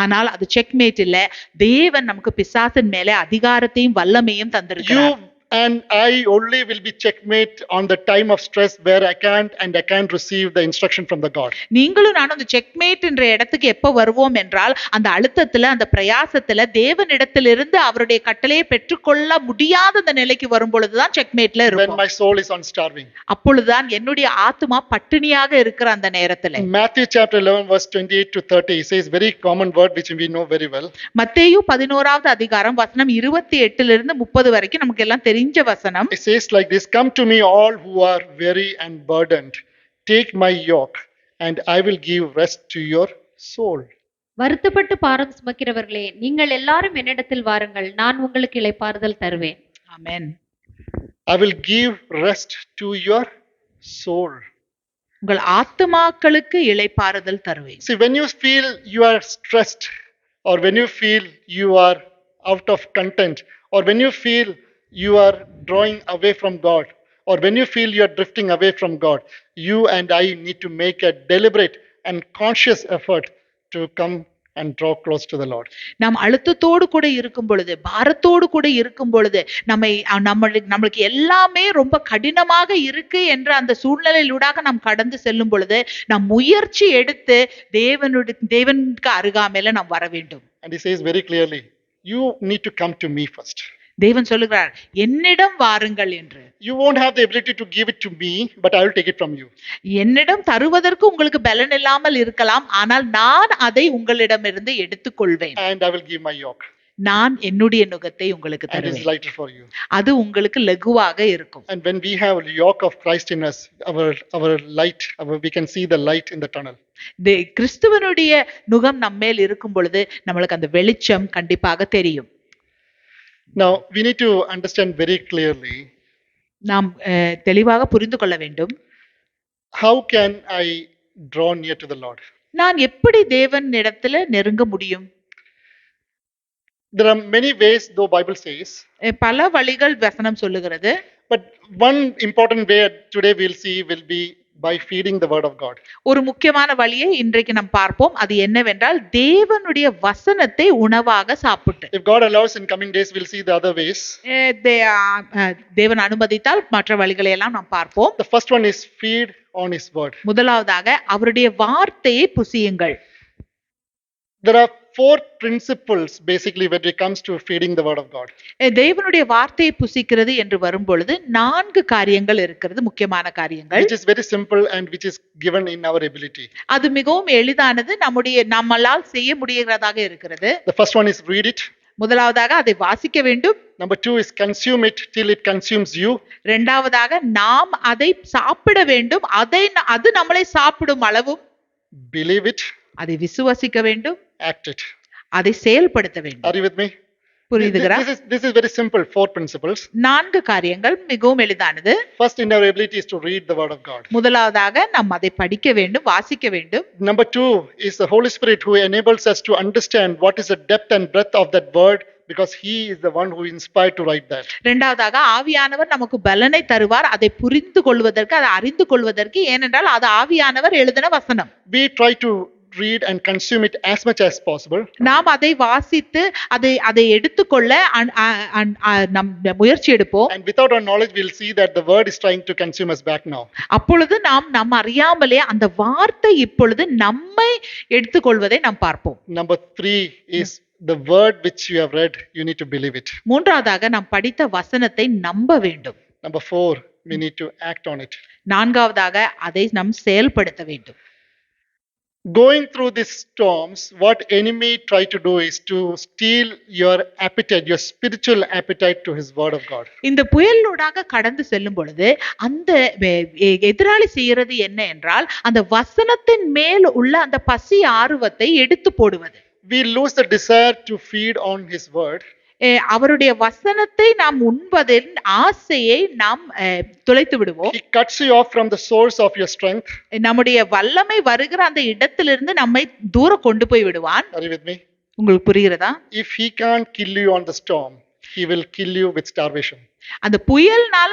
ஆனால் அது செக்மேட் இல்ல. தேவன் நமக்கு பிசாசின் மேலே அதிகாரத்தையும் வல்லமையும் தந்திருக்கிறார். And I only will be checkmate on the time of stress where I can't receive the instruction from the God. நீங்களும் நானும் அந்த செக்மேட் என்ற இடத்துக்கு எப்ப வருவோம் என்றால், அந்த அழுத்தத்துல அந்த பிரயாசத்துல தேவனிடத்திலிருந்து அவருடைய கட்டளையை பெற்றுக்கொள்ள முடியாத அந்த நிலைக்கு வரும் பொழுதுதான் செக்மேட்ல இருக்கும். When my soul is on starving. அப்பொழுதுதான் என்னுடைய ஆத்மா பட்டினியாக இருக்கிற அந்த நேரத்துல. Matthew chapter 11 verse 28 to 30 says very common word which we know very well. மத்தேயு 11வது அதிகாரம் வசனம் 28 இருந்து 30 வரைக்கும் நமக்கு எல்லாம் தெரிஞ்ச வசனம். It says like this, come to me all who are weary and burdened, take my yoke and I will give rest to your soul. வருத்தப்பட்டு பாரம் சுமக்கிறவர்களே, நீங்கள் எல்லாரும் என்னிடத்தில் வாருங்கள், நான் உங்களுக்கு இளைப்பாறுதல் தருவேன். ஆமென். I will give rest to your soul. உங்கள் ஆத்துமாக்களுக்கு இளைப்பாறுதல் தருவேன். See, when you feel you are stressed, or when you feel you are out of content, or when you feel you are drawing away from God, or when you feel you are drifting away from God, you and I need to make a deliberate and conscious effort to come and draw close to the Lord. நாம் அழுத்தத்தோடு கூட இருக்கும் பொழுது, பாரத்தோடு கூட இருக்கும் பொழுது, நம்மளுக்கு எல்லாமே ரொம்ப கடினமாக இருக்கு என்ற அந்த சூழ்நிலையிலூடாக நாம் கடந்து செல்லும் பொழுது, நாம் முயற்சி எடுத்து தேவனுக்கு அருகாமையில நாம் வர வேண்டும். And he says very clearly, you need to come to me first. தேவன் சொல்லுகிறார், என்னிடம் வாருங்கள் என்று. You won't have the ability to give it to me, but I will take it from you. என்னிடம் தருவதற்கு உங்களுக்கு பலன் இல்லாமல் இருக்கலாம், ஆனால் நான் அதை உங்களிடமிருந்து எடுத்துக்கொள்வேன். And I will give my yoke. நான் என்னுடைய நுகத்தை உங்களுக்கு And it is தருவேன். lighter for you. அது உங்களுக்கு லகுவாக இருக்கும். And when we have a yoke of Christ in us, our light, we can see the light in the tunnel. கிறிஸ்துவனுடைய நுகம் நம்மேல் இருக்கும் பொழுது நம்மளுக்கு அந்த வெளிச்சம் கண்டிப்பாக தெரியும். Now, we need to understand very clearly. நாம் தெளிவாக புரிந்து கொள்ள வேண்டும். How can I draw near to the Lord? நான் எப்படி தேவன் இடத்துல நெருங்க முடியும்? There are many ways, though Bible says. பல வழிகள் வசனம் சொல்லுகிறது. But one important way today we'll see will be by feeding the word of God. ஒரு முக்கியமான வழியை இன்றைக்கு நாம் பார்ப்போம். அது என்னவென்றால் தேவனுடைய வசனத்தை உணவாக சாப்பிட்டு. If God allows, in coming days we'll see the other ways. தேவன் அனுமதித்தால் மற்ற வழிகளை எல்லாம் நாம் பார்ப்போம். The first one is feed on his word. முதலாவதாக அவருடைய வார்த்தையை புசியுங்கள். There are 4 principles basically when it comes to feeding the word of God. தேவனுடைய வார்த்தையை புசிக்கிறது என்று வரும்பொழுது 4 காரியங்கள் இருக்கிறது, முக்கியமான காரியங்கள். Which is very simple and which is given in our ability. அது மிகவும் எளிதானது, நம்மால் செய்ய முடிகிறதாக இருக்கிறது. The first one is read it. முதலாவதாக அதை வாசிக்க வேண்டும். Number 2 is consume it till it consumes you. இரண்டாவதாக நாம் அதை சாப்பிட வேண்டும், அது நம்மளை சாப்பிடும் அளவும். Believe it. அதை விசுவாசிக்க வேண்டும். Act it. அதை செயல்படுத்த வேண்டும். Are you with me? புரியுதுங்களா? This is very simple, 4 principles. 4 காரியங்கள் மிகவும் எளிதானது. First in our ability is to read the word of God. முதலாவதாக நாம் அதை படிக்க வேண்டும், வாசிக்க வேண்டும். Number 2 is the Holy Spirit who enables us to understand what is the depth and breadth of that word, because he is the one who inspired to write that. இரண்டாவதாக ஆவியானவர் நமக்கு பலனை தருவார் அதை புரிந்து கொள்வதற்கு, அதை அறிந்து கொள்வதற்கு. ஏனென்றால் அது ஆவியானவர் எழுதின வசனம். We try to read and consume it as much as possible. நாம் அதை வாசித்து அதை எடுத்துக்கொள்ள நம் முயற்சி எடுப்போம். And without our knowledge we'll see that the word is trying to consume us back now. அப்பொழுது நாம் அறியாமலே அந்த வார்த்தை இப்பொழுது நம்மை எடுத்துக்கொள்வதை நாம் பார்ப்போம். Number 3 is the word which you have read, you need to believe it. மூன்றாவதாக நாம் படித்த வசனத்தை நம்ப வேண்டும். Number 4, we need to act on it. நான்காவதாக அதை நாம் செயல்படுத்த வேண்டும். Going through these storms, what enemy try to do is to steal your appetite, your spiritual appetite to his word of God. இந்த புயலோடாக கடந்து செல்லும் பொழுது அந்த எதிராளி செய்யறது என்ன என்றால் அந்த வசனத்தின் மேல் உள்ள அந்த பசி ஆர்வத்தை எடுத்து போடுவது. We lose the desire to feed on his word. அவருடைய வசனத்தை நாம் உண்பதின் ஆசையை நாம் தொலைத்து விடுவோம். He cuts you off from the source of your strength. நம்முடைய வல்லமை வருகிற அந்த இடத்திலிருந்து நம்மை தூர கொண்டு போய் விடுவான். Are you with me? உங்களுக்கு புரிகிறதா? If he can't kill you on the storm, he will kill you with starvation. அந்த புயல்னால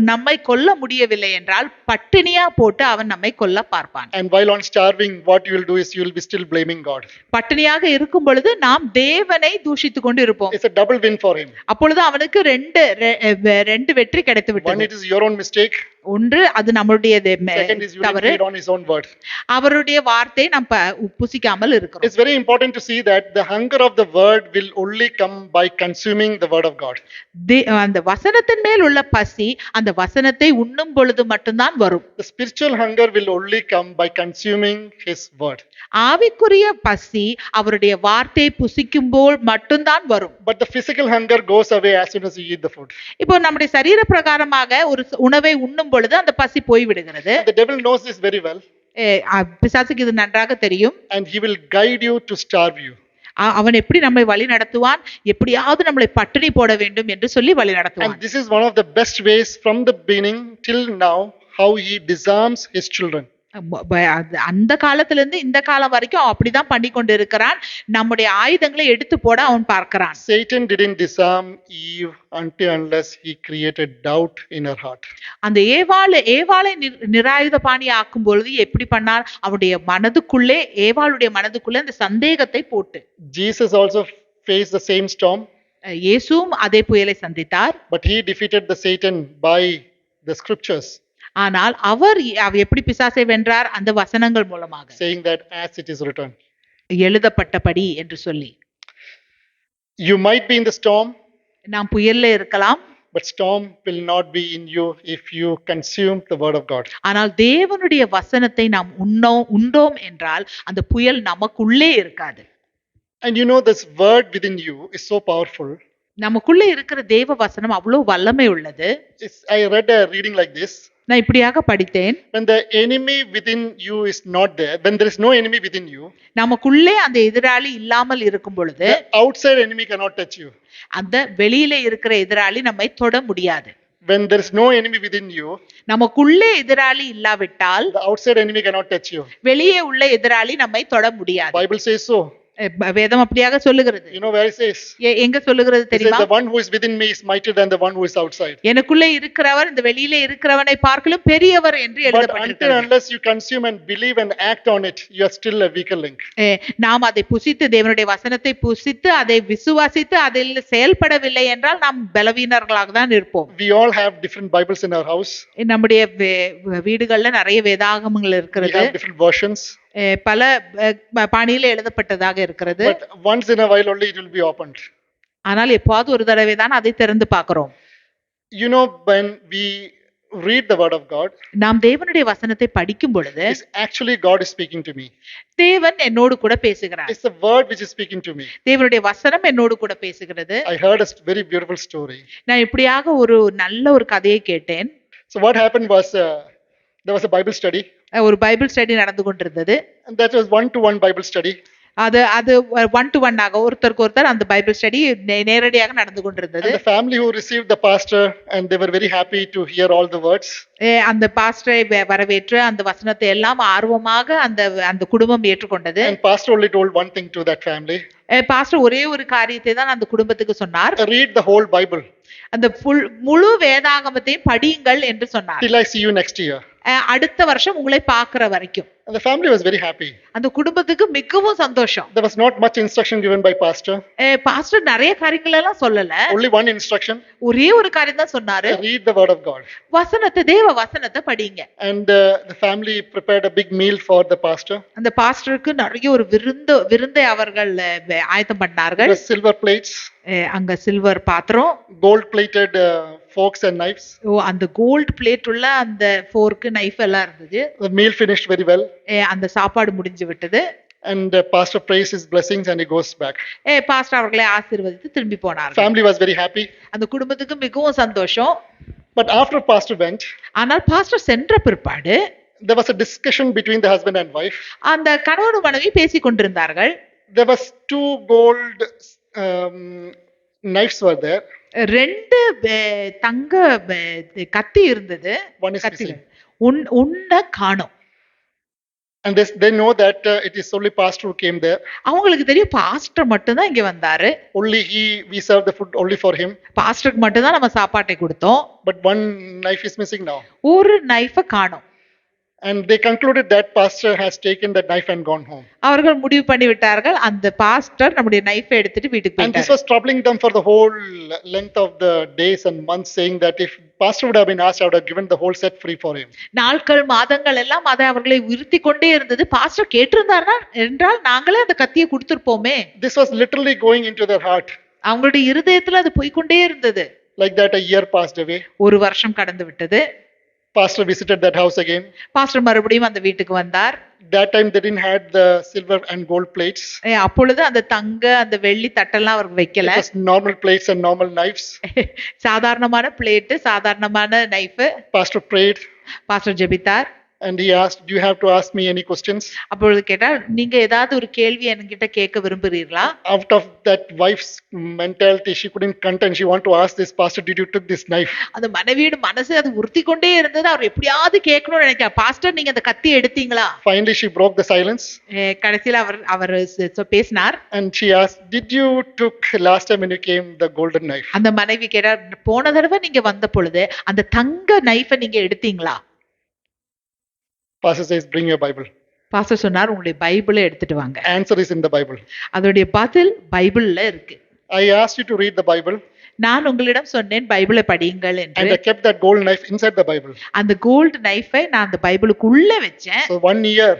நம்மை கொல்ல முடியவில்லை என்றால் பட்டினியா போட்டு அவன் நம்மை கொல்ல பார்ப்பான். And while on starving, what you will do is you will be still blaming God. பட்டினியாக இருக்கும் பொழுது நாம் தேவனை தூஷித்துக் கொண்டு இருப்போம். It's a double win for him. அப்பொழுது அவனுக்கு ரெண்டு வெற்றி கிடைத்து விட்டது. One, it is your own mistake. ஒன்று அது நம்மளுடைய Second is you will feed on his own word. அவருடைய வார்த்தை நாம் புசிக்காமல் இருக்கிறோம். It's very important to see that the hunger of the word will only come by consuming the word of God. அந்த வசனத்தின் மேல் உள்ள பசி அந்த வசனத்தை உண்ணும் பொழுது மட்டும்தான் வரும். The spiritual hunger will only come by consuming his word. ஆவிக்குரிய பசி அவருடைய வார்த்தையை புசிக்கும்போது மட்டும்தான் வரும். But the physical hunger goes away as soon as you eat the food. இப்போ நம்முடைய சரீர பிரகாரமாக ஒரு உணவை உண்ணும் பொழுது அந்த பசி போய் விடுகிறது. The devil knows this very well. பிசாசுக்கு இது நன்றாக தெரியும். And he will guide you to starve you. அவன் எப்படி நம்மை வழி நடத்துவான், எப்படியாவது நம்மளை பட்டினி போட வேண்டும் என்று சொல்லி வழி நடத்துவான். And this is one of the best ways from the beginning till now how he disarms his children. அந்த காலத்துல இருந்து இந்த காலம் வரைக்கும் அப்படிதான் பண்ணி கொண்டு இருக்கிறான். நம்முடைய ஆயுதங்களை எடுத்து போட அவன் பார்க்கிறான். Satan didn't disarm Eve unless he created doubt in her heart. அந்த ஏவாளை நிராயுதபாணி ஆக்கும் பொழுது எப்படி பண்ணார்? அவருடைய மனதுக்குள்ளே, ஏவாளுடைய மனதுக்குள்ளே அந்த சந்தேகத்தை போட்டு. Jesus also faced the same storm. இயேசுவும் அதே புயலை சந்தித்தார். But he defeated the Satan by the scriptures. ஆனால் அவர் எப்படி பிசாசை வென்றார்? அந்த வசனங்கள் மூலமாக. Saying that as it is written. எழுதப்பட்டபடி என்று சொல்லி. You might be in the storm. நாம் புயல்ல இருக்கலாம். But storm will not be in you if you consume the word of God. ஆனால் தேவனுடைய வசனத்தை நாம் உண்டோம் என்றால் அந்த புயல் நமக்குள்ளே இருக்காது. And you know this word within you is so powerful. நமக்குள்ளே இருக்கிற தேவ வசனம் அவ்வளவு வல்லமை உள்ளது. I read a reading like this. நான் இப்படியாக படித்தேன். When the enemy within you is not there, when there is no enemy within you, நமக்குள்ளே அந்த எதிராளி இல்லாமல் இருக்கும் பொழுது the outside enemy cannot touch you. அந்த வெளியில இருக்கிற எதிராளி நம்மை தொட முடியாது. When there is no enemy within you, நமக்குள்ளே எதிராளி இல்லாவிட்டால் the outside enemy cannot touch you. வெளியே உள்ள எதிராளி நம்மை தொட முடியாது. Bible says so. வேதம் அப்படியாக சொல்லுகிறது. You know where it says? எங்க சொல்லுகிறது It says, தெரியுமா? the one who is within me is mightier than the one who is outside. எனக்குள்ளே இருக்கிறவர் இந்த வெளியிலே இருக்கிறவனை பார்க்கலும் பெரியவர் என்று But until எழுதப்பட்டிருக்கிறது. unless you consume and believe and act on it, you are still a weaker link. நாம் அதை புசித்து தேவனுடைய வசனத்தை புசித்து அதை விசுவாசித்து அதில் செயல்படவில்லை என்றால் நாம் பலவீனர்களாக தான் இருப்போம். We all have different Bibles in our house. நம்முடைய வீடுகள்ல நிறைய வேதாகமங்கள் We இருக்கிறது. have different versions. பல பாணியில எழுதப்பட்டதாக இருக்கிறது. But once in a while only it will be opened. ஆனால் எப்போது ஒரு தடவை தான் அதை திறந்து பார்க்கிறோம். You know, when we read the word of God, நாம் தேவனுடைய வசனத்தை படிக்கும் பொழுது it's actually God is speaking to me. தேவன் என்னோடு கூட பேசுகிறார். It's the word which is speaking to me. தேவனுடைய வசனம் என்னோடு கூட பேசுகிறது. I heard a very beautiful story. நான் இப்படியாக ஒரு நல்ல ஒரு கதையை கேட்டேன். So what happened was there was a Bible study, ஒரு பைபிள் ஸ்டடி நடந்து கொண்டிருந்தது. and that was one-to-one Bible study. அது 1-to-1 ஆக ஒருத்தருக்கு ஒருத்தர் அந்த பைபிள் ஸ்டடி நேரடியாக நடந்து கொண்டிருந்தது. And the family who received the pastor, and they were very happy to hear all the words. அந்த பாஸ்டரை வரவேற்று அந்த வசனத்தை எல்லாம் ஆர்வமாக அந்த குடும்பம் ஏற்றுக்கொண்டது. And pastor only told one thing to that family. Pastor ஒரே ஒரு காரியத்தை தான் அந்த குடும்பத்துக்கு சொன்னார். Read the whole Bible அந்த முழு வேதாகமத்தையும் படியுங்கள் என்று சொன்னார். till I see you next year. அடுத்த வருஷம் உங்களை பார்க்கிற வரைக்கும். And the family was very happy. அந்த குடும்பத்துக்கு மிகவும் சந்தோஷம். There was not much instruction given by pastor. Pastor நிறைய காரியங்கள் எல்லாம் சொல்லல. Only one instruction. ஒரே ஒரு காரியம் தான் சொன்னாரு. Read the word of God. வசனத்தை தேவ வசனத்தை படிங்க. And the family prepared a big meal for the pastor. அந்த பாஸ்டருக்கு நிறைய ஒரு விருந்தை அவர்கள் ஆயத்தம் பண்ணார்கள். It was silver plates, அங்க சில்வர் பாத்திரம், gold plated forks and knives. அந்த கோல்ட் பிளேட் உள்ள அந்த ஃபோர்க் நைஃப் எல்லாம் இருந்தது. The meal finished very well. அந்த சாப்பாடு முடிஞ்சு விட்டது. And pastor prays his blessings and he goes back. Pastor அவர்களை ஆசீர்வதித்து திரும்பி போனார். Family was very happy. அந்த குடும்பத்துக்கு மிகவும் சந்தோஷம். But after pastor went, ஆனால் பாஸ்டர் சென்ற பிற்பாடு there was a discussion between the husband and wife. அந்த கணவன் மனைவி பேசிக் கொண்டிருந்தார்கள். There was 2 gold knives were there. 2 தங்க கத்தி இருந்தது. One is கத்திகள் missing. உன்ன காணோம். And they know that it is only pastor who came there. அவங்களுக்கு தெரியும் பாஸ்டர் மட்டும் தான் இங்க வந்தாரு. Only we served the food only for him. பாஸ்டருக்கு மட்டும் தான் நம்ம சாப்பாட்டை கொடுத்தோம். But one knife is missing now. ஒரு நைஃப காணோம். And they concluded that pastor has taken that knife and gone home. அவர்கள் முடிவு பண்ணி விட்டார்கள் அந்த பாஸ்டர் நம்முடைய நைஃபை எடுத்துட்டு வீட்டுக்கு And this போயிட்டார். was troubling them for the whole length of the days and months, saying that if pastor would have been asked, I would have given the whole set free for him. நாட்கள் மாதங்கள் எல்லாம் அதை அவர்களை உறுத்தி கொண்டே இருந்தது. Pastor கேட்டிருந்தாரா என்றால் நாங்களே அந்த கத்தியை கொடுத்திருப்போமே. This was literally going into their heart. அவங்களுடைய இருதயத்துல அது போய்க்கொண்டே இருந்தது. Like that, a year passed away. ஒரு வருஷம் கடந்து விட்டது. Pastor visited that house again. Pastor மறுபடியும் அந்த வீட்டுக்கு வந்தார். That time they didn't had the silver and gold plates. அப்பொழுது அந்த தங்க அந்த வெள்ளி தட்டெல்லாம் அவருக்கு It வைக்கல. was normal plates and normal knives. சாதாரணமான பிளேட், சாதாரணமான நைஃப். Pastor prayed பாஸ்டர் ஜெபித்தார். and he asked, do you have to ask me any questions? அப்பொழுது கேட்டார், நீங்க ஏதாவது ஒரு கேள்வி என்கிட்ட கேட்க விரும்புறீர்களா? Out of that wife's mentality, she couldn't contain. She wanted to ask this pastor, did you took this knife? அந்த மனைவியோட மனசு அது உறுத்தி கொண்டே இருந்தது. அவர் எப்படியாவது கேட்கணும்னு நினைக்கிறார். பாஸ்டர் நீங்க அந்த கத்தி எடுத்தீங்களா? Finally, she broke the silence கடைசியில அவர் பேசினார். and she asked, did you took last time when you came the golden knife? அந்த மனைவி கேட்டார், போன தடவை நீங்க வந்த பொழுது அந்த தங்க நைஃபை நீங்க எடுத்தீங்களா? Pastor says, bring your Bible. Pastor சொன்னார், உங்களுடைய பைபிளை எடுத்துட்டு வாங்க. Answer is in the Bible. அதோடைய பதில் பைபிள்ல இருக்கு. I asked you to read the Bible நான் உங்களிடம் சொன்னேன் பைபிளை படியுங்கள் and என்று. I kept that gold knife inside the Bible. அந்த கோல்ட் நைஃபை நான் அந்த பைபிளுக்குள்ள வச்சேன். So 1 year,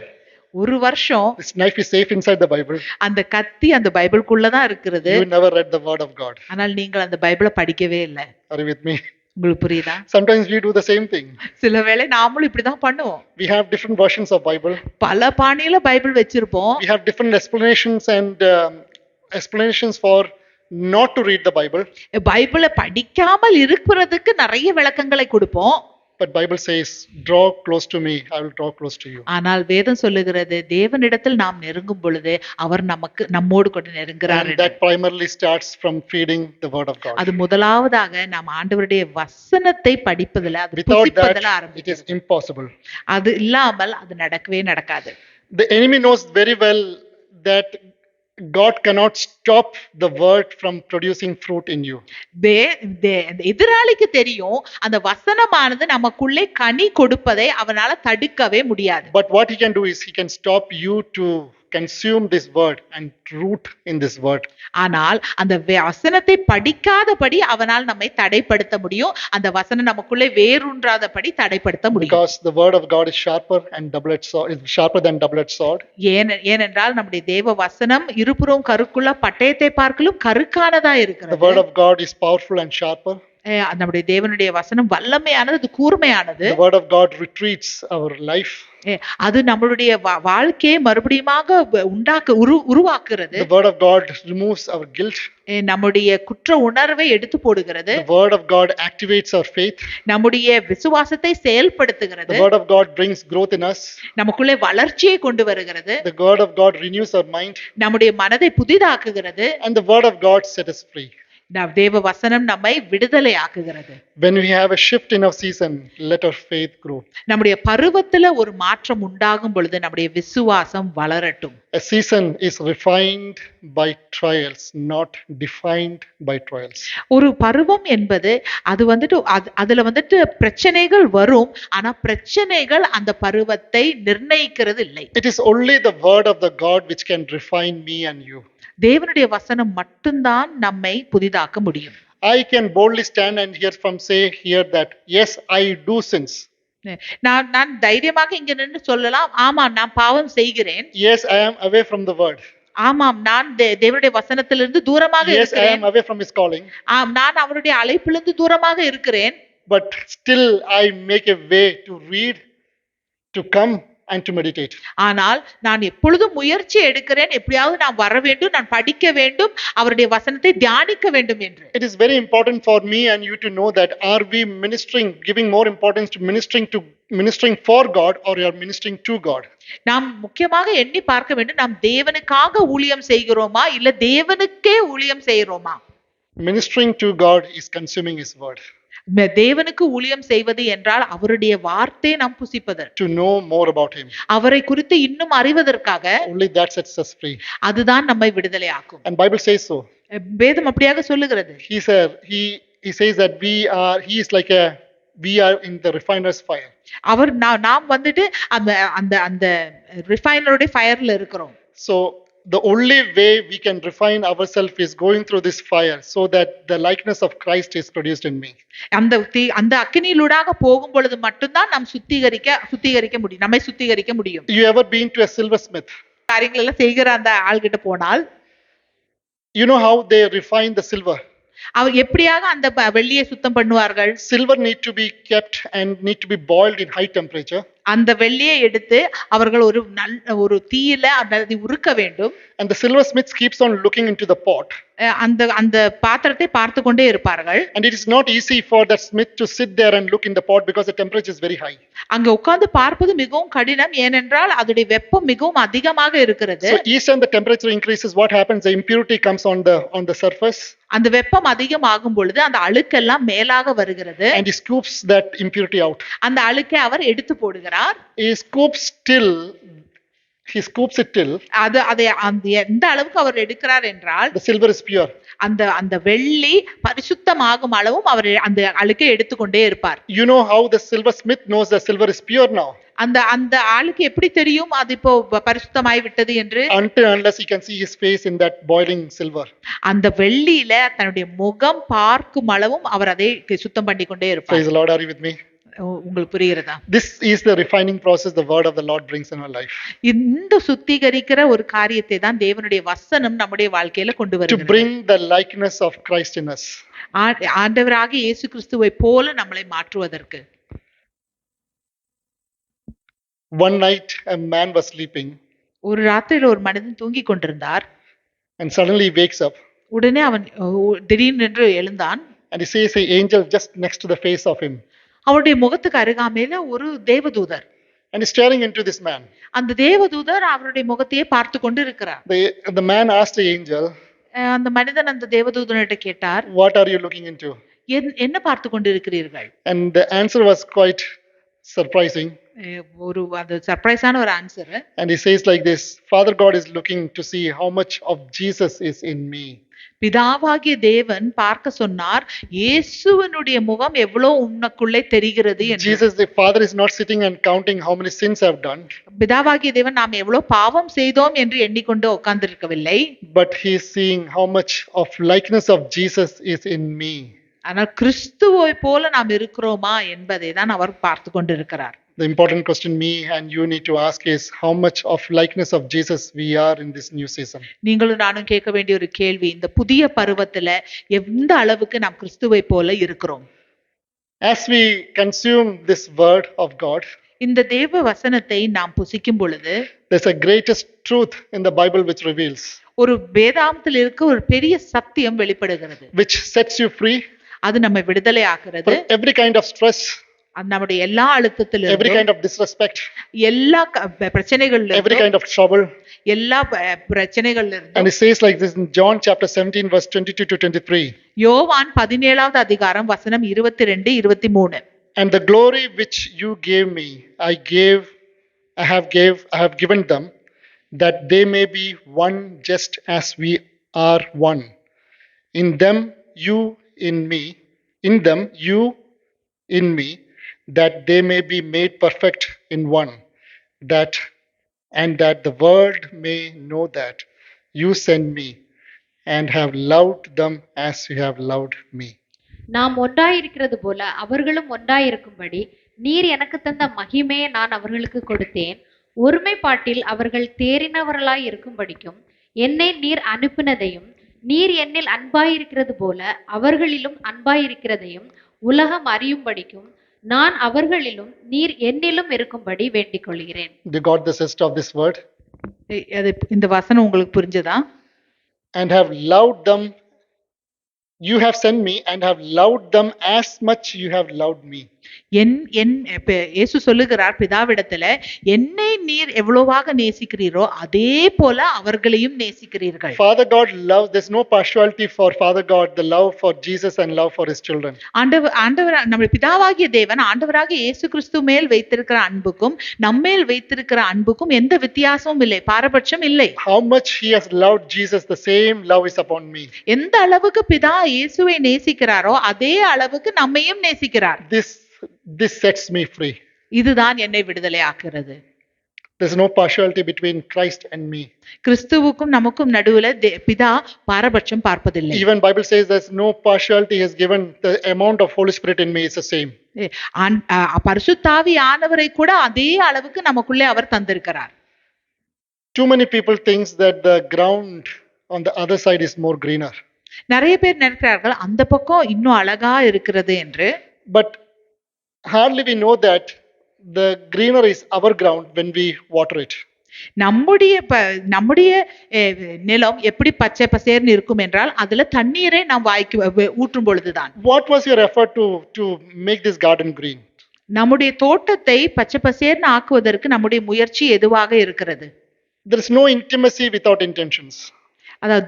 ஒரு வருஷம் this knife is safe inside the Bible. அந்த கத்தி அந்த பைபிளுக்குள்ள தான் இருக்கிறது. You never read the word of God. ஆனால் நீங்கள் அந்த பைபிளை படிக்கவே இல்லை. Are you with me? உங்களுக்கு புரியுதா? Sometimes we do the same thing. சில வேளை நாமளும் இப்படிதான் பண்ணுவோம். We have different versions of Bible. பல பாணியில பைபிள் வச்சிருப்போம். We have different explanations and explanations for not to read the Bible. பைபிளை படிக்காமல் இருக்கிறதுக்கு நிறைய விளக்கங்களை கொடுப்போம். But Bible says, draw close to me, I will draw close to you. ஆனால் வேதம் சொல்லுகிறது, தேவனிடத்தில் நாம் நெருங்கும் பொழுது அவர் நம்மோடு கூட நெருங்குகிறார். And that primarily starts from feeding the word of God. அது முதலாவதாக நாம் ஆண்டவருடைய வசனத்தை படிப்பதில், அது Without புசிப்பதில் that, it ஆரம்பிக்கிறது. is impossible. அது இல்லாமல் அது நடக்கவே நடக்காது. The enemy knows very well that God cannot stop the word from producing fruit in you. அந்த எதிராளிக்கு தெரியும் அந்த வசனமானது நமக்குள்ளே கனி கொடுப்பதை அவனால தடுக்கவே முடியாது. But what he can do is he can stop you to consume this word and root in this word. ஆனால் அந்த வசனத்தை படிக்காதபடி அவனால் நம்மை தடைப்படுத்த முடியும். அந்த வசனம் நமக்குள்ளே வேரூன்றாதபடி தடைப்படுத்த முடியும். Because the word of God is sharper and double-edged sword, is sharper than double-edged sword. ஏனென்றால் நம்முடைய தேவ வசனம் இருபுறம் கருக்குள்ள பட்டயத்தை பார்க்கலும் கருக்கானதா The இருக்கிறது. word of God is powerful and sharper. நம்முடைய தேவனுடைய வசனம் வல்லமையானது, அது கூர்மையானது. The word of God retreats our life. அது நம்மளுடைய வாழ்க்கையை மறுபடியுமாக உருவாக்குறது. The word of God removes our guilt. நம்முடைய குற்ற உணர்வை எடுத்து போடுகிறது. The word of God activates our faith. நம்முடைய விசுவாசத்தை செயல்படுத்துகிறது. The word of God brings growth in us. நமக்குள்ளே வளர்ச்சியை கொண்டு வருகிறது. The word of God renews our mind. நம்முடைய மனதை புதிதாக்குகிறது. And the word of God sets us free. தேவ வசனம் நம்மை விடுதலை ஆக்குகிறது. When we have a shift in our season, let our faith grow. நம்முடைய பருவத்துல ஒரு மாற்றம் உண்டாகும் பொழுது நம்முடைய விசுவாசம் வளரட்டும். A season is refined by trials, not defined by trials. ஒரு பருவம் என்பது அது அதுல பிரச்சனைகள் வரும், ஆனா பிரச்சனைகள் அந்த பருவத்தை நிர்ணயிக்கிறது இல்லை. It is only the word of the God which can refine me and you. தேவனுடைய வசனம் மட்டும்தான் நம்மை புதிதாக்க முடியும். I can boldly stand and hear that yes, I do sins. நான் தைரியமாக இங்க நின்று சொல்லலாம், ஆமாம் நான் பாவம் செய்கிறேன். Yes, I am away from the word. ஆமாம் நான் தேவனுடைய வசனத்திலிருந்து தூரமாக இருக்கிறேன். Yes, I am away from his calling. நான் அவருடைய அழைப்பிலிருந்து தூரமாக இருக்கிறேன். But still I make a way to read, to come and to meditate. ஆனால் நான் எப்பொழுதும் முயற்சி எடுக்கிறேன், எப்படியாவது நான் வர வேண்டும், நான் படிக்க வேண்டும், அவருடைய வசனத்தை தியானிக்க வேண்டும் என்று. It is very important for me and you to know that are we giving more importance to ministering for God or you are ministering to God. நாம் முக்கியமாக எண்ணி பார்க்க வேண்டும், நாம் தேவனுக்காக ஊழியம் செய்கிறோமா இல்ல தேவனுக்கே ஊழியம் செய்கிறோமா? Ministering to God is consuming his word. தேவனுக்கு ஊழியம் செய்வது என்றால் அவருடைய வார்த்தையை நாம் புசிப்பது. To know more about him. அவரை குறித்து இன்னும் அறிவதற்காக. Only that sets us free. அதுதான் நம்மை விடுதலை ஆக்கும். And Bible says so. வேதம் அப்படியாக சொல்லுகிறது. He says that we are in the refiner's fire. நாம் அந்த ரிஃபைனருடைய ஃபயர்ல இருக்கிறோம். So the only way we can refine ourselves is going through this fire so that the likeness of Christ is produced in me. அந்த அக்கினியிலூடாக போகும் பொழுது மட்டும்தான் நாம் சுத்திகரிக்க முடியும், நம்மை சுத்திகரிக்க முடியும். You ever been to a silversmith? காரியங்கள் எல்லாம் செய்கிற அந்த ஆள்கிட்ட போனால் you know how they refine the silver. அவர் எப்படியாக அந்த வெள்ளியை சுத்தம் பண்ணுவார்கள்? Silver need to be kept and need to be boiled in high temperature. அந்த வெள்ளியை எடுத்து அவர்கள் ஒரு தீயில அதை உருக்க வேண்டும். And the silversmith keeps on looking into the pot. அந்த பாத்திரத்தை பார்த்து கொண்டே இருப்பார்கள். And it is not easy for that smith to sit there and look in the pot because the temperature is very high. அங்க உட்கார்ந்து பார்ப்பது மிகவும் கடினம், ஏனென்றால் அதோட வெப்பம் மிகவும் அதிகமாக இருக்கிறது. So each time the temperature increases, what happens? The impurity comes on the surface. அந்த வெப்பம் அதிகமாகும் பொழுது அந்த அழுக்கெல்லாம் மேலாக வருகிறது. And he scoops that impurity out. அந்த அழுக்கை அவர் எடுத்து போடுகிறார். He scoops it till அது எந்த அளவுக்கு அவர் எடுக்கிறார் என்றால் the silver is pure. அந்த வெள்ளி பரிசுத்தமாகும் அளவும் அவர் அந்த அழுக்கை எடுத்துக்கொண்டே இருப்பார். You know how the silversmith knows the silver is pure now? அந்த ஆளுக்கு எப்படி தெரியும் அது இப்போ பரிசுத்தமாய் விட்டது என்று? Unless he can see his face in that boiling silver. அந்த வெள்ளியில தன்னுடைய முகம் பார்க்கும் அளவும் அவர் அதை சுத்தம் பண்ணி கொண்டே இருப்பார். Praise the Lord. Are you with me? உங்களுக்கு புரிகிறதா? This is the refining process the word of the Lord brings in our life. இந்த சுத்திகரிக்கிற ஒரு காரியத்தை தான் தேவனுடைய வசனம் நம்முடைய வாழ்க்கையில கொண்டு வருகிறது. To bring the likeness of Christ in us. ஆண்டவராகிய இயேசு கிறிஸ்துவை போல நம்மளை மாற்றுவதற்கு. One night a man was sleeping. ஒரு ராத்திரியில் ஒரு மனிதன் தூங்கிக் கொண்டிருந்தார். And suddenly he wakes up. உடனே அவன் திடீரென்று எழுந்தான். And he sees an angel just next to the face of him. அவருடைய முகத்துக்கு அருகாமையில ஒரு தேவதூதர். And he's staring into this man. அந்த தேவதூதர் அவருடைய முகத்தையே பார்த்து கொண்டு இருக்கிறார். The man asked the angel. அந்த மனிதன் அந்த தேவதூதனிடம் கேட்டார், What are you looking into? என்ன பார்த்து கொண்டு இருக்கிறீர்கள்? And the answer was quite surprising. ஒரு அது சர்ப்ரைஸான ஒரு answer. And he says like this: Father God is looking to see how much of Jesus is in me. பிதாவாகிய தேவன் பார்க்க சொன்னார், இயேசுவினுடைய முகம் எவ்வளவு உனக்குள்ளே தெரிகிறது என்று. Jesus, the Father, is not sitting and counting how many sins I've done, பிதாவாகிய தேவன் நாம் எவ்வளவு பாவம் செய்தோம் என்று எண்ணிக்கொண்டு உட்கார்ந்திருக்கவில்லை. but he is seeing how much of likeness of Jesus is in me. ஆனால் கிறிஸ்துவை போல நாம் இருக்கிறோமா என்பதை தான் அவர் பார்த்து கொண்டிருக்கிறார். The important question me and you need to ask is how much of likeness of Jesus we are in this new season. நீங்களும் நானும் கேட்க வேண்டிய ஒரு கேள்வி, இந்த புதிய பருவத்துல எந்த அளவுக்கு நாம் கிறிஸ்துவை போல இருக்கிறோம்? As we consume this word of God, இந்த தேவ வசனத்தை நாம் புசிக்கும் பொழுது there's a greatest truth in the Bible which reveals, ஒரு வேதாந்தத்தில் இருக்க ஒரு பெரிய சத்தியம் வெளிப்படுகிறது. which sets you free அது நம்மை விடுதலை ஆக்குறது. from every kind of stress, அது நம்முடைய எல்லா அழுத்தத்திலும், every kind of disrespect, எல்லா பிரச்சனைகள்ல every kind of trouble. எல்லா பிரச்சனைகள்ல And இருந்து. it says like this in John chapter 17 verse 22 to 23. யோவான் 17வது அதிகாரம் வசனம் 22 23. And the glory which you gave me, I have given them, that they may be one just as we are one. In them you in me, that they may be made perfect in one, that the world may know that you sent me and have loved them as you have loved me. நாம் ஒன்றாயிருக்கிறது போல அவர்களும் ஒன்றாயிருக்கும்படி நீர் எனக்கு தந்த மகிமையை நான் அவர்களுக்கு கொடுத்தேன். ஒருமைப்பாட்டில் அவர்கள் தேறினவர்களாய் இருக்கும்படிக்கும் என்னை நீர் அனுப்பினதையும் நீர் என்னில் அன்பாயிருக்கிறது போல அவர்களிலும் அன்பாயிருக்கிறதையும் உலகம் அறியும்படிக்கும் நான் அவர்களிலும் நீர் என்னிலும் இருக்கும்படி வேண்டிக் கொள்கிறேன். You got the gist of this word? இந்த வசனம் உங்களுக்கு புரிஞ்சதா? And have loved them, you have sent me and have loved them as much you have loved me. இயேசு சொல்லுகிறார் பிதாவிடத்துல, என்னை நீர் எவ்வளவாக நேசிக்கிறீரோ அதே போல அவர்களையும் நேசிக்கிறீர்கள். Father God loves, there's no partiality for Father God, the love for Jesus and love for his children. ஆண்டவர் நம்ம பிதாவாகிய தேவன் ஆண்டவராகிய இயேசு கிறிஸ்து மேல் வைத்திருக்கிற அன்புக்கும் நம்மேல் வைத்திருக்கிற அன்புக்கும் எந்த வித்தியாசமும் இல்லை, பாரபட்சம் இல்லை. How much he has loved Jesus, the same love is upon me. எந்த அளவுக்கு பிதா இயேசுவை நேசிக்கிறாரோ அதே அளவுக்கு நம்மையும் நேசிக்கிறார். This sets me free. இதுதான் என்னை விடுதலை ஆக்குறது. There's no partiality between Christ and me. கிறிஸ்துவுக்கும் நமக்கும் நடுவுல பிதா பாரபட்சம் பார்ப்பதில்லை. Even Bible says there's no partiality, he has given the amount of Holy Spirit in me is the same. பரிசுத்தாவி ஆனவரை கூட அதே அளவுக்கு நமக்குள்ளே அவர் தந்திருக்கிறார். Too many people thinks that the ground on the other side is more greener. நிறைய பேர் நினைக்கிறார்கள் அந்த பக்கம் இன்னும் அழகா இருக்கிறது என்று. But hardly we know that the greener is our ground when we water it. நம்முடைய நிலம் எப்படி பச்சை பசேர்னு இருக்கும் என்றால் அதுல தண்ணீரை நாம் வாய்க்கு ஊற்றும் பொழுதுதான். What was your effort to make this garden green? நம்முடைய தோட்டத்தை பச்சை பசேர்னு ஆக்குவதற்கு நம்முடைய முயற்சி எதுவாக இருக்கிறது? There is no intimacy without intentions. அதாவது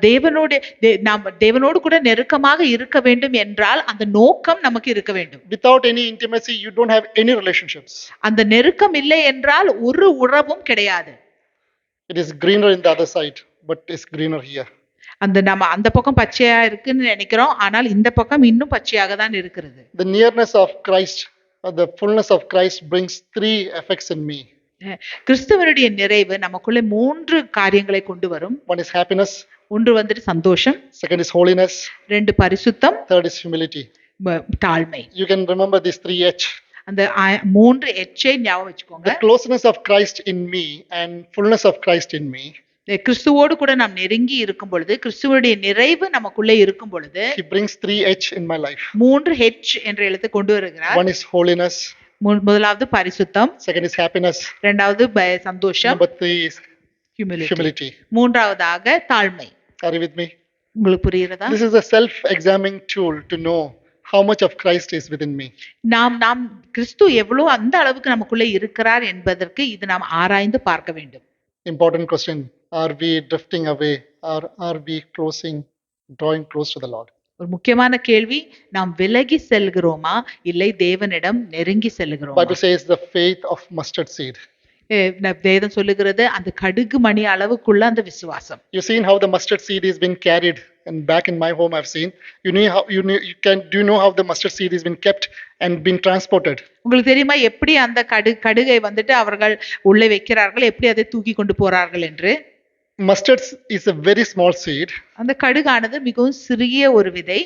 தேவனோடு கூட நெருக்கமாக இருக்க வேண்டும் என்றால் அந்த நோக்கம் நமக்கு இருக்க வேண்டும். Without any intimacy you don't have any relationships. அந்த நெருக்கம் இல்லை என்றால் ஒரு உறவும் கிடையாது. It is greener in the other side, but it's greener here. நம்ம அந்த பக்கம் பச்சையா இருக்குன்னு நினைக்கிறோம், ஆனால் இந்த பக்கம் இன்னும் பச்சையாக தான் இருக்கிறது. The nearness of Christ, or the fullness of Christ, brings three effects in me. கிறிஸ்துவனுடைய நிறைவு நமக்குள்ளே மூன்று காரியங்களை கொண்டு வரும். One is happiness. ஒன்று வந்துட்டு சந்தோஷம். Second is holiness. ரெண்டு பரிசுத்தம். Third is humility. தாழ்மை. You can remember these three H. அந்த மூன்று H-ஐ ஞாபகம் வச்சுக்கோங்க. The closeness of Christ in me and fullness of Christ in me. கிறிஸ்துவோடு கூட நாம் நெருங்கி இருக்கும் பொழுது, கிறிஸ்துவனுடைய நிறைவு நமக்குள்ளே இருக்கும் பொழுது, he brings three H in my life. மூன்று H என்ற எழுத்தை கொண்டு வருகிறார். One is holiness. முதலாவது பரிசுத்தம். Second is happiness. இரண்டாவது சந்தோஷம். Number three is humility. மூன்றாவதாக தாழ்மை. Are you with me? உங்களுக்கு புரியுறதா? This is a self-examining tool to know how much of Christ is within me. நாம் கிறிஸ்து எவ்வளவு அந்த அளவுக்கு நமக்குள்ளே இருக்கிறார் என்பதற்கு இது நாம் ஆராய்ந்து பார்க்க வேண்டும். Important question. Are we drifting away or are we drawing close to the Lord? ஒரு முக்கியமான கேள்வி, நாம் விலகி செல்கிறோமா இல்லை தேவனிடம் நெருங்கி செல்கிறோமா? Bible says the faith of mustard seed. வேதம் சொல்லுகிறது அந்த கடுகு மணி அளவுக்குள்ள அந்த விசுவாசம். You've seen how the mustard seed is been carried, and back in my home I've seen. Do you know how the mustard seed has been kept and been transported? உங்களுக்கு தெரியுமா எப்படி அந்த கடுகை வந்துட்டு அவர்கள் உள்ளே வைக்கிறார்கள், எப்படி அதை தூக்கி கொண்டு போறார்கள் என்று? Mustard is a very small seed, அந்த கடுகானது மிகவும் சிறிய ஒரு விதை.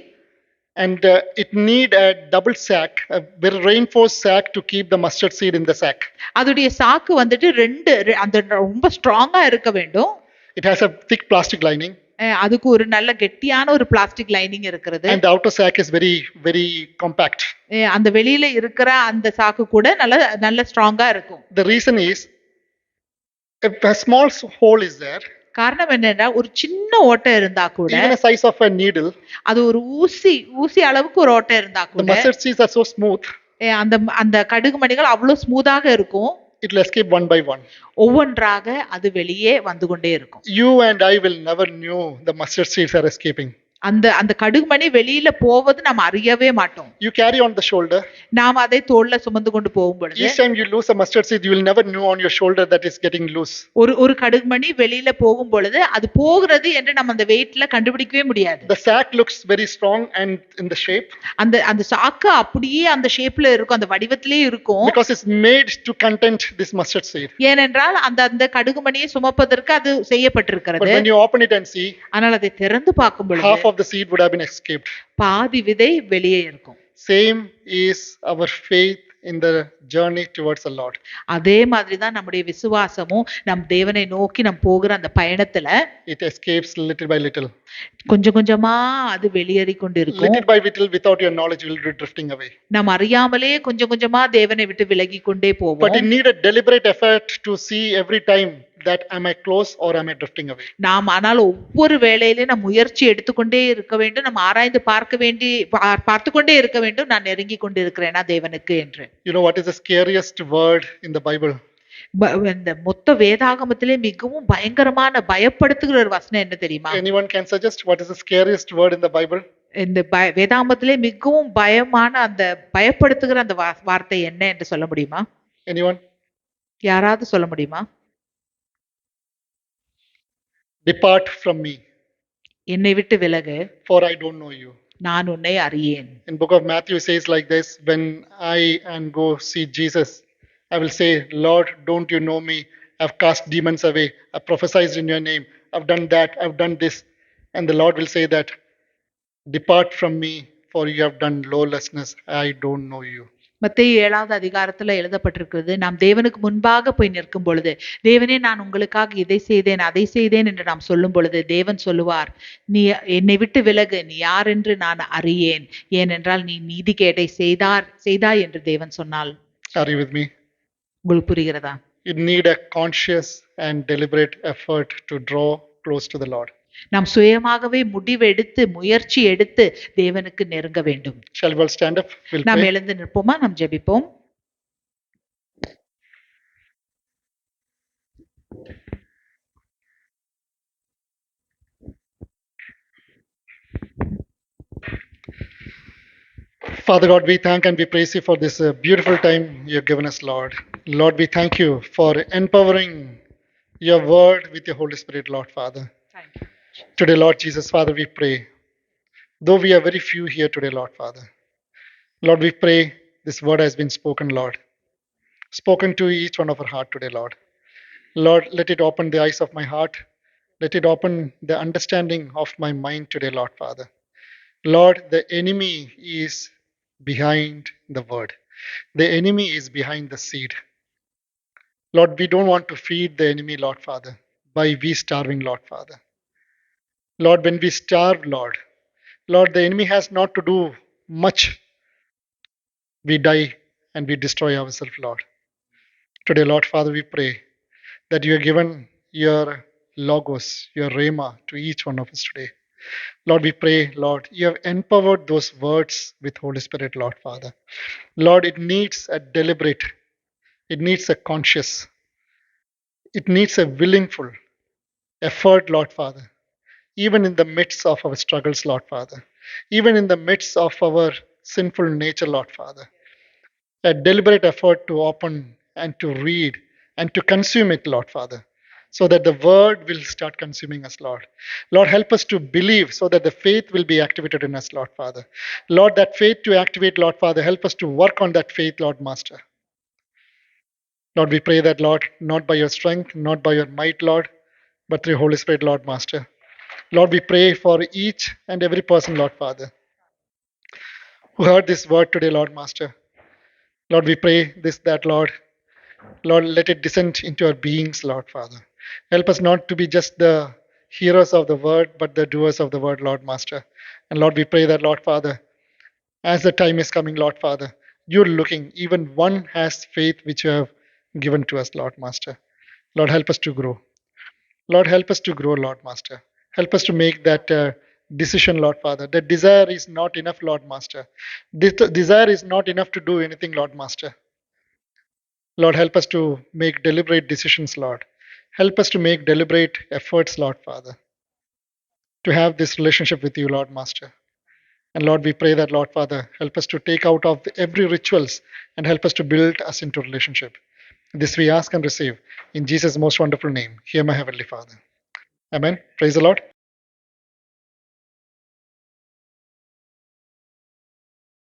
and it need a double sack, a very reinforced sack to keep the mustard seed in the sack. அதுடைய சாக்கு வந்துட்டு அந்த ரொம்ப ஸ்ட்ராங்கா இருக்க வேண்டும். It has a thick plastic lining, அதுக்கு ஒரு நல்ல கெட்டியான ஒரு பிளாஸ்டிக் லைனிங் இருக்கிறது. and the outer sack is very very compact. அந்த வெளியில இருக்கிற அந்த சாக்கு கூட நல்ல ஸ்ட்ராங்கா இருக்கும். The reason is, if a small hole is there, காரணம் என்னன்னா ஒரு சின்ன ஓட்டை இருந்தா கூட, even a size of a needle, அது ஒரு ஊசி அளவுக்கு ஒரு ஓட்டை இருந்தா the கூட, mustard seeds are so smooth, அந்த கடுகு மணிகள் அவ்வளவு ஸ்மூத்தாக இருக்கும். it will escape one by one. ஒவ்வொன்றாக அது வெளியே வந்து கொண்டே இருக்கும். You and I will never knew the mustard seeds are escaping. அந்த கடுகு மணி வெளியில போவது நாம் அறியவே மாட்டோம். You carry on the shoulder. நாம் அதை தோள்ல சுமந்து கொண்டு போகும் பொழுது, Each time you lose a mustard seed, you will never know on your shoulder that is getting loose. ஒரு கடுகு மணி வெளியில போகும் பொழுது அது போகிறது என்று நம்ம அந்த வெயிட்ல கண்டுபிடிக்கவே முடியாது. The sack looks very strong and in the shape, அந்த சாக்கு அப்படியே அந்த ஷேப்ல இருக்கும், அந்த வடிவத்திலே இருக்கும். because it's made to contain this mustard seed. ஏனென்றால் அந்த கடுகு மணியை சுமப்பதற்கு அது But செய்யப்பட்டிருக்கிறது. when you open it and see, ஆனால் அதை திறந்து பார்க்கும் பொழுது half of the seed would have been escaped. பாதி விதை வெளியே இருக்கும். Same is our faith in the journey towards the Lord. அதே மாதிரி தான் நம்முடைய விசுவாசமும் நம் தேவனை நோக்கி நாம் போகிற அந்த பயணத்துல It escapes little by little. கொஞ்சம் கொஞ்சமா அது வெளியேறி கொண்டு இருக்கும். Little by little, without your knowledge, you will be drifting away. நாம் அறியாமலே கொஞ்சம் கொஞ்சமா தேவனை விட்டு விலகி கொண்டே But போவோம். you need a deliberate effort to see every time that am I close or am I drifting away. நாம் ஆனால் ஒவ்வொரு வேளையிலும் நாம் முயற்சி எடுத்துக்கொண்டே இருக்க வேண்டும். நாம் ஆராய்ந்து பார்த்து கொண்டே இருக்க வேண்டும், நான் நெருங்கி கொண்டு இருக்கிறேனா தேவனுக்கு என்று. You know what is the scariest word in the Bible? இந்த மொத்த வேதாகமத்திலே மிகவும் பயங்கரமான பயப்படுத்துகிற ஒரு வசனம் என்ன தெரியுமா? Anyone can suggest what is the scariest word in the Bible? இந்த வேதாகமத்திலே மிகவும் பயமான அந்த பயப்படுத்துகிற அந்த வார்த்தை என்ன என்று சொல்ல முடியுமா? Anyone? யாராவது சொல்ல முடியுமா? Depart from me, என்னை விட்டு விலகு, for I don't know you. நான் உன்னை அறியேன். In book of Matthew says like this, when I and go see Jesus, I will say, Lord, don't you know me? I've cast demons away. I've prophesied in your name. I've done that. I've done this. And the Lord will say that, depart from me, for you have done lawlessness. I don't know you. மத்தேயு 7வது அதிகாரத்துல எழுதப்பட்டிருக்கிறது, நாம் தேவனுக்கு முன்பாக போய் நிற்கும் பொழுது, தேவனே நான் உங்களுக்காக இதை செய்தேன் அதை செய்தேன் என்று நாம் சொல்லும் பொழுது தேவன் சொல்லுவார், நீ என்னை விட்டு விலகு, நீ யார் என்று நான் அறியேன், ஏனென்றால் நீ நீதிகேட்டை செய்தாய் என்று தேவன் சொன்னால். Are you with me? உங்களுக்கு புரிகிறதா? You need a conscious and deliberate effort to draw close to the Lord. நாம் சுயமாகவே முடிவெடுத்து முயற்சி எடுத்து தேவனுக்கு நெருங்க வேண்டும். Shall we all stand up? We'll நாம் pray. எழுந்து நிற்போமா? நாம் ஜெபிப்போம். Father God, we thank and we praise you for this beautiful time you have given us, Lord. Lord, we thank you for empowering your word with your Holy Spirit, Lord Father. Today, Lord Jesus, Father, we pray. Though we are very few here today, Lord Father, Lord, we pray this word has been spoken, Lord. Spoken to each one of our heart today, Lord. Lord, let it open the eyes of my heart. Let it open the understanding of my mind today, Lord Father. Lord, the enemy is behind the word. The enemy is behind the seed. Lord, we don't want to feed the enemy, Lord Father, by we starving, Lord Father. Lord, when we starve, Lord, the enemy has not to do much. We die and we destroy ourselves, Lord. Today, Lord Father, we pray that you have given your logos, your rhema to each one of us today. Lord, we pray, Lord, you have empowered those words with Holy Spirit, Lord Father. Lord, it needs a deliberate, it needs a conscious, it needs a willingful effort, Lord Father, even in the midst of our struggles, Lord Father. even in the midst of our sinful nature, Lord Father. A deliberate effort to open and to read and to consume it, Lord Father, so that the word will start consuming us, Lord. Lord, help us to believe so that the faith will be activated in us, Lord Father. Lord, that faith to activate, Lord Father, help us to work on that faith, Lord Master. Lord, we pray that, Lord, not by your strength, not by your might, Lord, but through your Holy Spirit, Lord Master. Lord, we pray for each and every person, Lord Father, who heard this word today, Lord Master. Lord, we pray this, that, Lord, let it descend into our beings, Lord Father. Help us not to be just the hearers of the word, but the doers of the word, Lord Master. And Lord, we pray that, Lord Father, as the time is coming, Lord Father, you're looking, even one has faith which you have given to us, Lord Master. Lord, help us to grow. Lord, help us to grow, Lord Master. Help us to make that decision, Lord Father. That desire is not enough, Lord Master. This desire is not enough to do anything, Lord Master. Lord, help us to make deliberate decisions, Lord. Help us to make deliberate efforts, Lord Father, to have this relationship with you, Lord Master. And Lord, we pray that, Lord Father, help us to take out of every rituals and help us to build us into relationship. This we ask and receive in Jesus' most wonderful name. Hear my Heavenly Father. Amen. Praise the Lord.